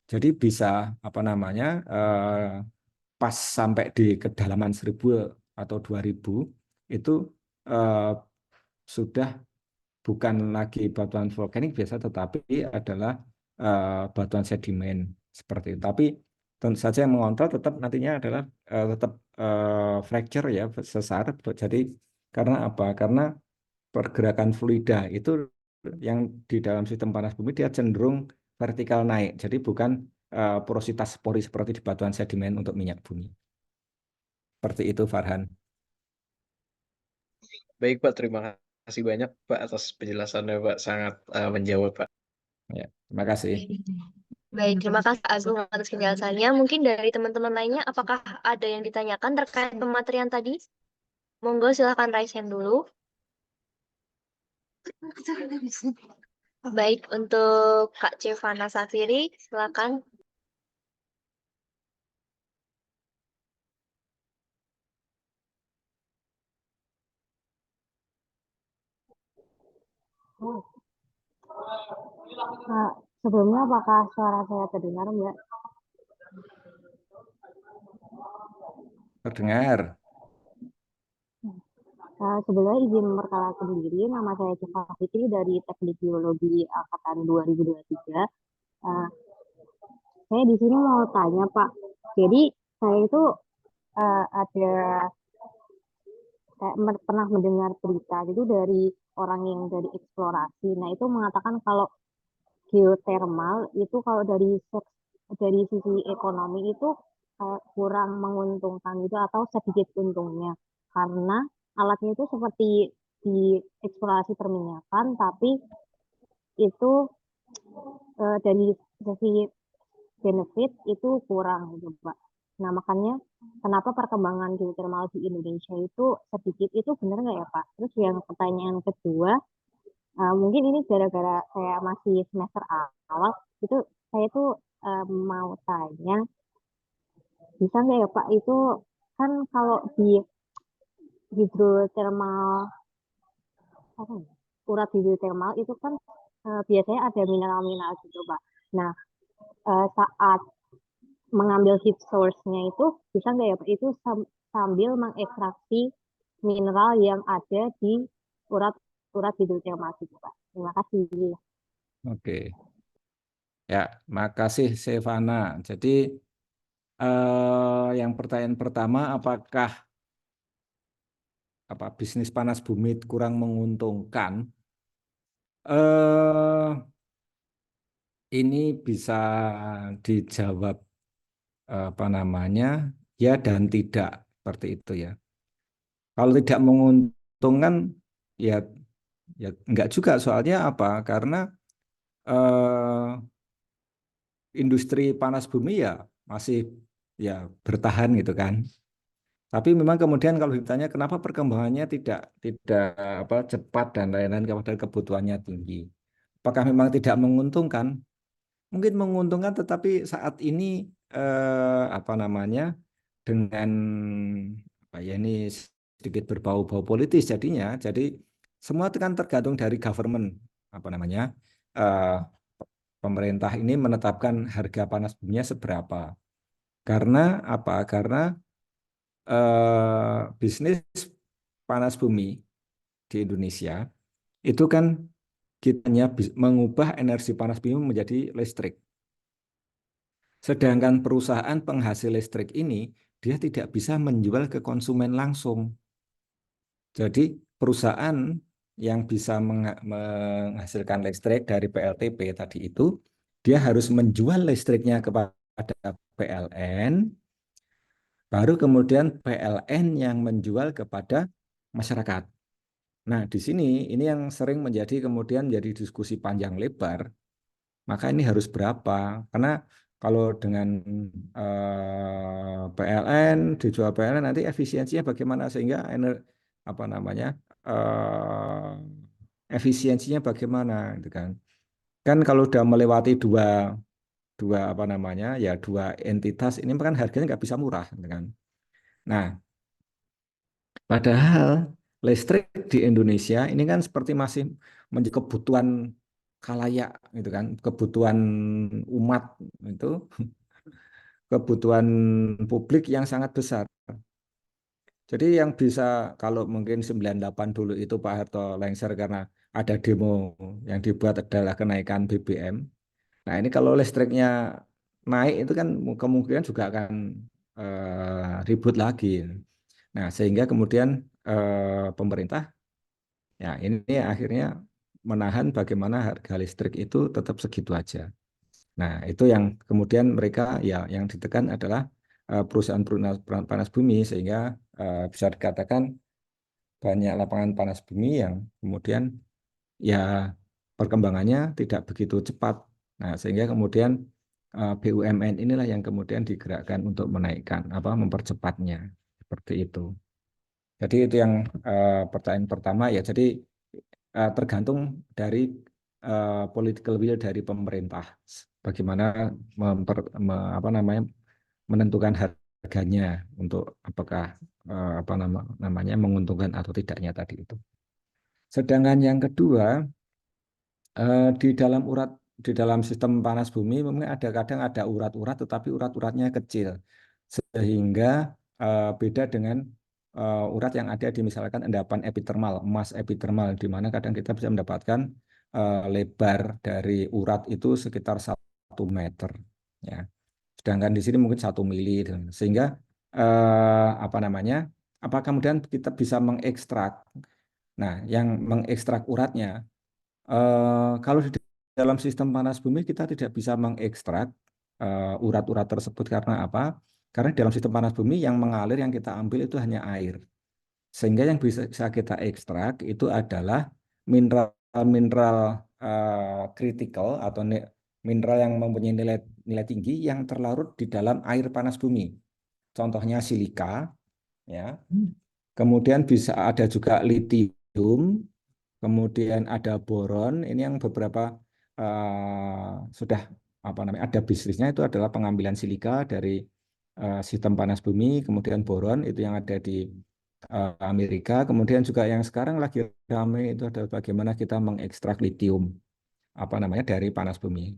Jadi bisa apa namanya pas sampai di kedalaman 1.000 atau 2.000 itu eh, sudah bukan lagi batuan vulkanik biasa, tetapi adalah batuan sedimen seperti itu. Tapi tentu saja yang mengontrol tetap nantinya adalah tetap fracture ya, sesar. Jadi karena apa? Karena pergerakan fluida itu yang di dalam sistem panas bumi dia cenderung vertikal naik. Jadi bukan porositas pori seperti di batuan sedimen untuk minyak bumi. Seperti itu, Farhan. Baik, Pak. Terima kasih banyak, Pak, atas penjelasannya, Pak. Sangat menjawab, Pak. Ya, terima kasih. Baik, terima kasih Pak Agung atas penjelasannya. Mungkin dari teman-teman lainnya, apakah ada yang ditanyakan terkait pematerian tadi? Monggo silakan raise hand dulu. Baik, untuk Kak Cevana Safiri, silakan. Oh, sebelumnya apakah suara saya terdengar, Mbak? Terdengar. Sebelumnya izin memperkenalkan diri, nama saya Ceva Fitri dari Teknik Biologi Angkatan 2023. Uh, saya di sini mau tanya, Pak. Jadi saya itu ada pernah mendengar berita gitu dari orang yang dari eksplorasi. Nah, itu mengatakan kalau geothermal itu kalau dari sisi ekonomi itu kurang menguntungkan gitu atau sedikit untungnya karena alatnya itu seperti di eksplorasi perminyakan tapi itu dari sisi benefit itu kurang gitu Pak. Nah makanya kenapa perkembangan geothermal di Indonesia itu sedikit itu benar nggak ya Pak? Terus yang pertanyaan kedua, mungkin ini gara-gara saya masih semester awal, itu saya tuh mau tanya, bisa nggak ya Pak, itu kan kalau di hidrotermal, apa ya, urat hidrotermal itu kan biasanya ada mineral-mineral gitu Pak. Nah, saat mengambil heat source-nya itu, bisa nggak ya Pak, itu sambil mengekstraksi mineral yang ada di urat hidrotermal itu Pak. Terima kasih. Oke. Ya, makasih Sevana. Jadi yang pertanyaan pertama, apakah bisnis panas bumi kurang menguntungkan? Eh, ini bisa dijawab ya dan tidak seperti itu ya. Kalau tidak menguntungkan ya enggak juga, soalnya apa? Karena industri panas bumi ya masih ya bertahan gitu kan. Tapi memang kemudian kalau ditanya kenapa perkembangannya tidak cepat dan lain-lain padahal kebutuhannya tinggi. Apakah memang tidak menguntungkan? Mungkin menguntungkan, tetapi saat ini dengan ini sedikit berbau-bau politis jadinya. Jadi semua itu kan tergantung dari government eh, pemerintah ini menetapkan harga panas buminya seberapa. Karena apa? Karena bisnis panas bumi di Indonesia itu kan kita mengubah energi panas bumi menjadi listrik. Sedangkan perusahaan penghasil listrik ini dia tidak bisa menjual ke konsumen langsung. Jadi perusahaan yang bisa menghasilkan listrik dari PLTP tadi itu, dia harus menjual listriknya kepada PLN, baru kemudian PLN yang menjual kepada masyarakat. Nah, di sini ini yang sering kemudian jadi diskusi panjang lebar. Maka ini harus berapa? Karena kalau dengan PLN dijual PLN nanti efisiensinya bagaimana sehingga eh, efisiensinya bagaimana gitu kan? Kan kalau udah melewati dua dua dua entitas ini kan harganya nggak bisa murah gitu kan? Nah, padahal listrik di Indonesia ini kan seperti masih menjadi kebutuhan khalayak gitu kan, kebutuhan umat itu, kebutuhan publik yang sangat besar. Jadi yang bisa kalau mungkin 98 dulu itu Pak Harto lengser karena ada demo yang dibuat adalah kenaikan BBM. Nah, ini kalau listriknya naik itu kan kemungkinan juga akan ribut lagi. Nah, sehingga kemudian pemerintah ya ini akhirnya menahan bagaimana harga listrik itu tetap segitu aja. Nah, itu yang kemudian mereka ya yang ditekan adalah perusahaan panas bumi sehingga bisa dikatakan banyak lapangan panas bumi yang kemudian ya perkembangannya tidak begitu cepat. Nah, sehingga kemudian BUMN inilah yang kemudian digerakkan untuk menaikkan mempercepatnya seperti itu. Jadi itu yang pertanyaan pertama ya. Jadi tergantung dari political will dari pemerintah. Bagaimana menentukan harganya untuk apakah menguntungkan atau tidaknya tadi itu. Sedangkan yang kedua Di dalam sistem panas bumi memang kadang ada urat-urat, tetapi urat-uratnya kecil, sehingga beda dengan urat yang ada di misalkan endapan epitermal, emas epitermal, di mana kadang kita bisa mendapatkan lebar dari urat itu sekitar 1 meter, ya. Sedangkan di sini mungkin 1 mili, sehingga apa namanya? Apakah kemudian kita bisa mengekstrak? Nah, yang mengekstrak uratnya, kalau di dalam sistem panas bumi kita tidak bisa mengekstrak urat-urat tersebut karena apa? Karena dalam sistem panas bumi yang mengalir yang kita ambil itu hanya air. Sehingga yang bisa kita ekstrak itu adalah mineral-mineral kritikal atau mineral yang mempunyai nilai tinggi yang terlarut di dalam air panas bumi. Contohnya silika, ya. Kemudian bisa ada juga litium, kemudian ada boron. Ini yang beberapa sudah apa namanya ada bisnisnya, itu adalah pengambilan silika dari sistem panas bumi, kemudian boron itu yang ada di Amerika, kemudian juga yang sekarang lagi ramai itu adalah bagaimana kita mengekstrak litium apa namanya dari panas bumi.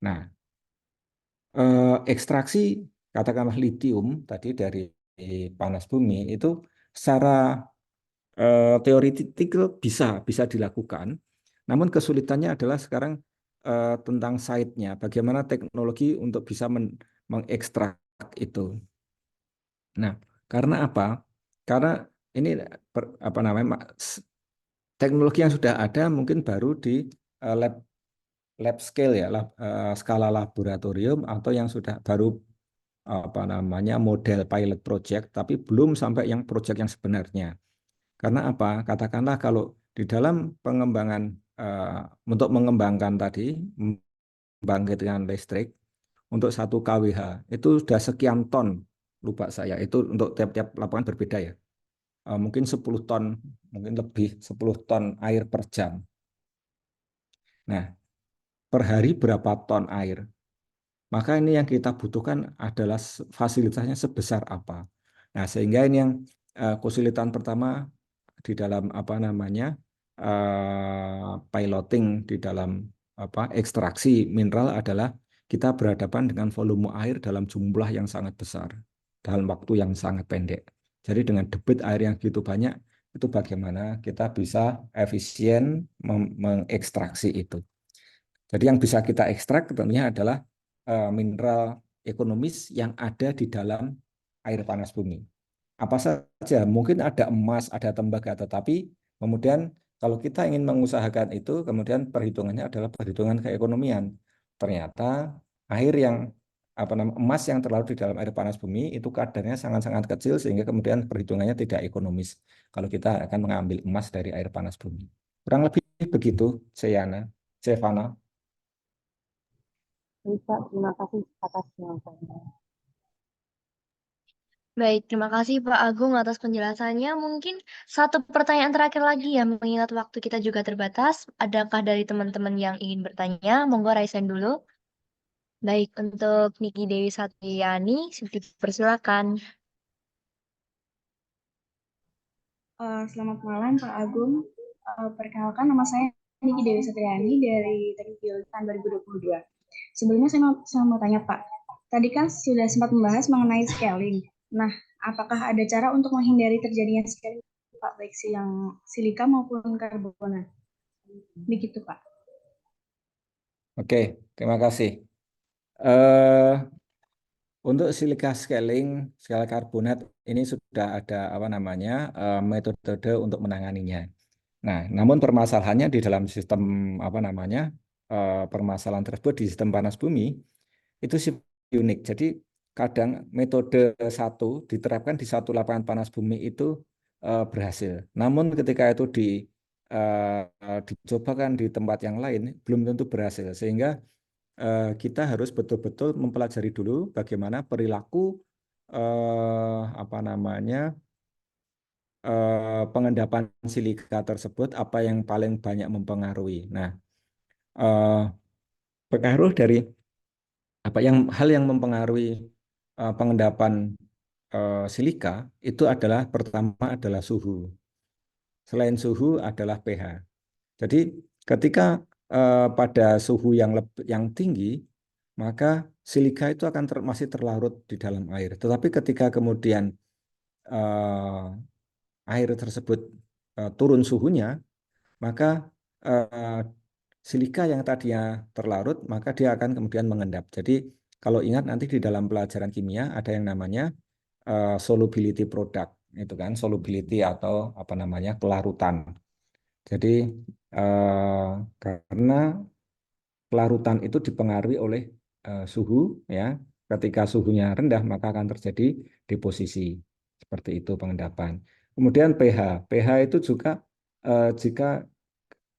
Nah, ekstraksi katakanlah litium tadi dari panas bumi itu secara teoretik bisa dilakukan, namun kesulitannya adalah sekarang tentang site-nya, bagaimana teknologi untuk bisa mengekstrak itu. Nah, karena apa? Karena ini apa namanya teknologi yang sudah ada mungkin baru di lab scale, ya, skala laboratorium, atau yang sudah baru apa namanya model pilot project, tapi belum sampai yang project yang sebenarnya. Karena apa? Katakanlah kalau di dalam pengembangan untuk mengembangkan tadi membangkitkan listrik untuk 1 kWh itu sudah sekian ton, lupa saya itu untuk tiap-tiap lapangan berbeda, ya. Mungkin 10 ton, mungkin lebih 10 ton air per jam. Nah, per hari berapa ton air? Maka ini yang kita butuhkan adalah fasilitasnya sebesar apa. Nah, sehingga ini yang kesulitan pertama di dalam apa namanya piloting di dalam apa ekstraksi mineral adalah kita berhadapan dengan volume air dalam jumlah yang sangat besar dalam waktu yang sangat pendek. Jadi dengan debit air yang begitu banyak, itu bagaimana kita bisa efisien mengekstraksi itu. Jadi yang bisa kita ekstrak tentunya adalah mineral ekonomis yang ada di dalam air panas bumi. Apa saja, mungkin ada emas, ada tembaga, tetapi kemudian kalau kita ingin mengusahakan itu, kemudian perhitungannya adalah perhitungan keekonomian. Ternyata air yang apa namanya emas yang terlarut di dalam air panas bumi itu kadarnya sangat-sangat kecil, sehingga kemudian perhitungannya tidak ekonomis kalau kita akan mengambil emas dari air panas bumi. Kurang lebih begitu, Sevana. Bisa, terima kasih atas jawabannya. Baik, terima kasih Pak Agung atas penjelasannya. Mungkin satu pertanyaan terakhir lagi ya, mengingat waktu kita juga terbatas. Adakah dari teman-teman yang ingin bertanya? Monggo raise hand dulu. Baik, untuk Niki Dewi Satriani, dipersilakan. Selamat malam Pak Agung. Perkenalkan, nama saya Niki Dewi Satriani dari Teknik Geologi tahun 2022. Sebelumnya saya mau tanya Pak, tadi kan sudah sempat membahas mengenai scaling. Nah, apakah ada cara untuk menghindari terjadinya scaling Pak, baik yang silika maupun karbonat? Begitu Pak. Oke, terima kasih. Untuk silika scaling, skala karbonat ini sudah ada apa namanya metode untuk menanganinya. Nah, namun permasalahannya di dalam sistem apa namanya permasalahan tersebut di sistem panas bumi itu unik. Jadi kadang metode satu diterapkan di satu lapangan panas bumi itu berhasil. Namun ketika itu dicobakan di tempat yang lain belum tentu berhasil, sehingga kita harus betul-betul mempelajari dulu bagaimana perilaku apa namanya pengendapan silika tersebut, apa yang paling banyak mempengaruhi. Nah, pengaruh dari hal yang mempengaruhi pengendapan silika itu adalah pertama adalah suhu. Selain suhu adalah pH. Jadi ketika pada suhu yang tinggi, maka silika itu akan masih terlarut di dalam air. Tetapi ketika kemudian air tersebut turun suhunya, maka eh, silika yang tadinya terlarut, maka dia akan kemudian mengendap. Jadi kalau ingat nanti di dalam pelajaran kimia ada yang namanya solubility product, itu kan solubility atau apa namanya kelarutan. Jadi karena kelarutan itu dipengaruhi oleh suhu, ya. Ketika suhunya rendah maka akan terjadi deposisi. Seperti itu pengendapan. Kemudian pH. pH itu juga jika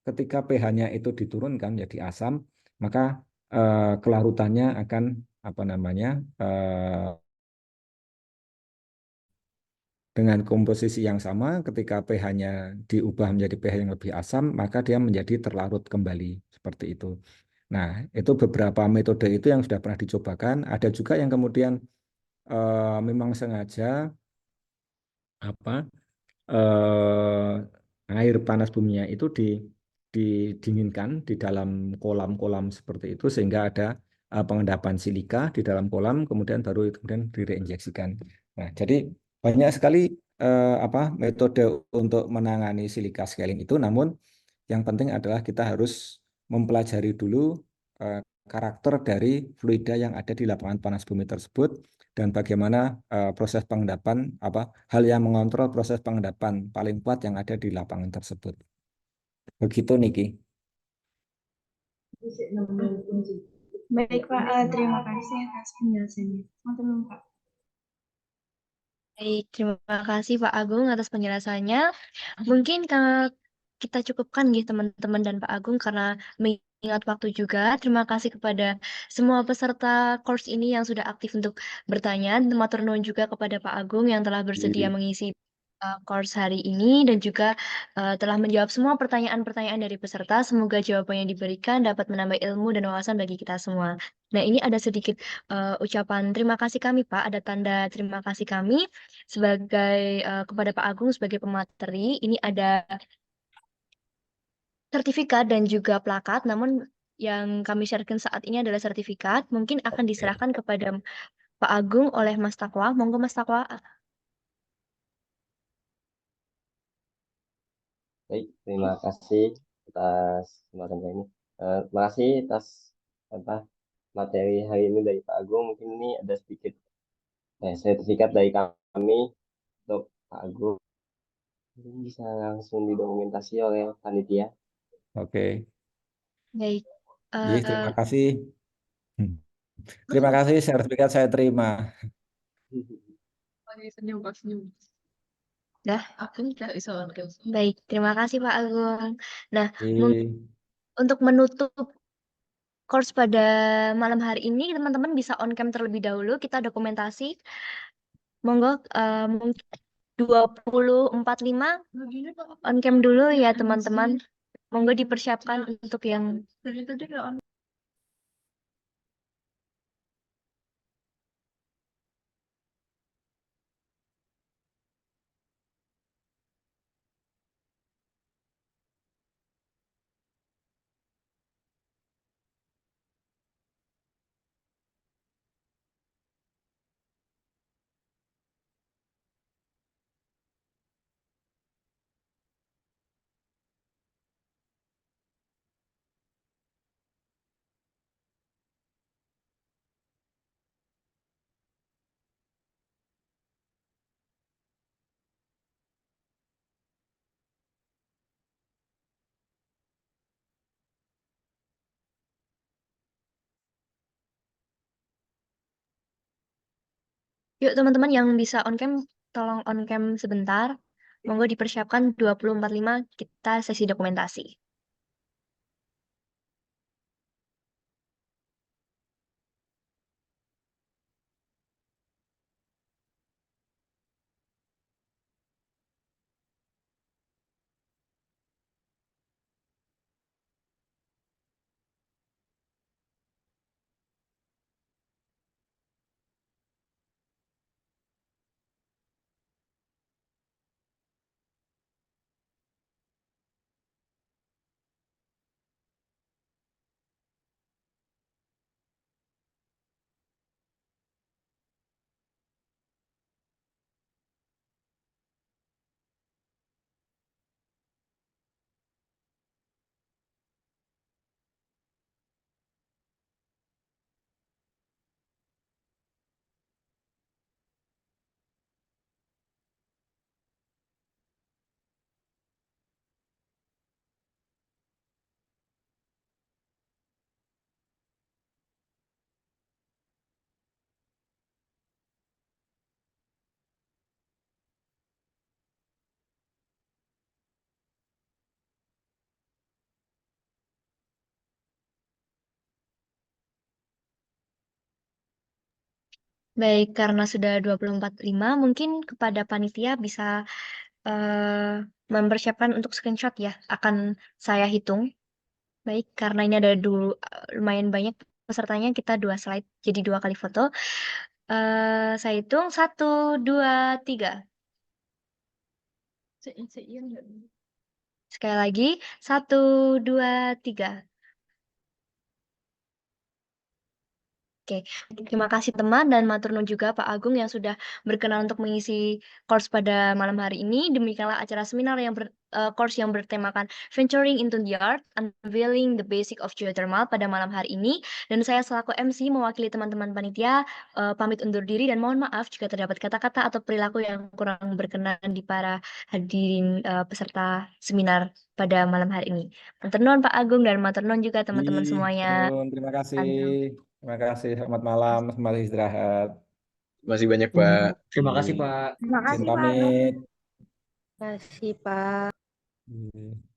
ketika pH-nya itu diturunkan menjadi asam, maka kelarutannya akan apa namanya dengan komposisi yang sama. Ketika pH-nya diubah menjadi pH yang lebih asam, maka dia menjadi terlarut kembali seperti itu. Nah, itu beberapa metode itu yang sudah pernah dicobakan. Ada juga yang kemudian memang sengaja apa air panas buminya itu didinginkan di dalam kolam-kolam seperti itu sehingga ada pengendapan silika di dalam kolam, kemudian baru itu kemudian direinjeksikan. Nah, jadi banyak sekali metode untuk menangani silika scaling itu, namun yang penting adalah kita harus mempelajari dulu eh, karakter dari fluida yang ada di lapangan panas bumi tersebut dan bagaimana proses pengendapan hal yang mengontrol proses pengendapan paling kuat yang ada di lapangan tersebut. Begitu Niki. Baik Pak, terima kasih atas penjelasannya. Teman-teman Pak. Baik, terima kasih Pak Agung atas penjelasannya. Mungkin kita cukupkan ya teman-teman dan Pak Agung karena mengingat waktu juga. Terima kasih kepada semua peserta course ini yang sudah aktif untuk bertanya. Matur nuwun juga kepada Pak Agung yang telah bersedia mengisi course hari ini dan juga telah menjawab semua pertanyaan-pertanyaan dari peserta. Semoga jawaban yang diberikan dapat menambah ilmu dan wawasan bagi kita semua. Nah, ini ada sedikit ucapan terima kasih kami, Pak. Ada tanda terima kasih kami sebagai kepada Pak Agung sebagai pemateri. Ini ada sertifikat dan juga plakat, namun yang kami sharekan saat ini adalah sertifikat. Mungkin akan diserahkan kepada Pak Agung oleh Mas Takwa. Monggo Mas Takwa. Baik, terima kasih atas kesempatan ini. Terima kasih atas apa materi hari ini dari Pak Agung. Mungkin ini ada sedikit sertifikat dari kami untuk Pak Agung. Mungkin bisa langsung didokumentasi oleh panitia. Oke. Baik. Iya, terima kasih. Terima kasih, sertifikat saya terima. Dah, baik, terima kasih Pak Agung. Nah, Iya. untuk menutup course pada malam hari ini, teman-teman bisa on cam terlebih dahulu. Kita dokumentasi. Monggo, mungkin 20.45 on cam dulu ya teman-teman. Monggo dipersiapkan untuk yang yuk teman-teman yang bisa on cam, tolong on cam sebentar. Monggo dipersiapkan 20.45 kita sesi dokumentasi. Baik, karena sudah 24.5, mungkin kepada panitia bisa mempersiapkan untuk screenshot ya. Akan saya hitung. Baik, karena ini ada lumayan banyak pesertanya, kita 2 slide, jadi 2 kali foto. Saya hitung 1, 2, 3. Sekali lagi, 1, 2, 3. Oke, terima kasih teman dan matur nuwun juga Pak Agung yang sudah berkenan untuk mengisi course pada malam hari ini. Demikianlah acara seminar course yang bertemakan Venturing into the Art, Unveiling the Basic of Geothermal pada malam hari ini. Dan saya selaku MC mewakili teman-teman panitia pamit undur diri dan mohon maaf jika terdapat kata-kata atau perilaku yang kurang berkenan di para hadirin peserta seminar pada malam hari ini. Matur nuwun Pak Agung dan matur nuwun juga teman-teman semuanya. Terima kasih. Terima kasih. Selamat malam. Selamat istirahat. Masih banyak Pak. Terima kasih, Pak. Terima Izin kasih Pak Agung. pamit. Terima kasih, Pak. Iya.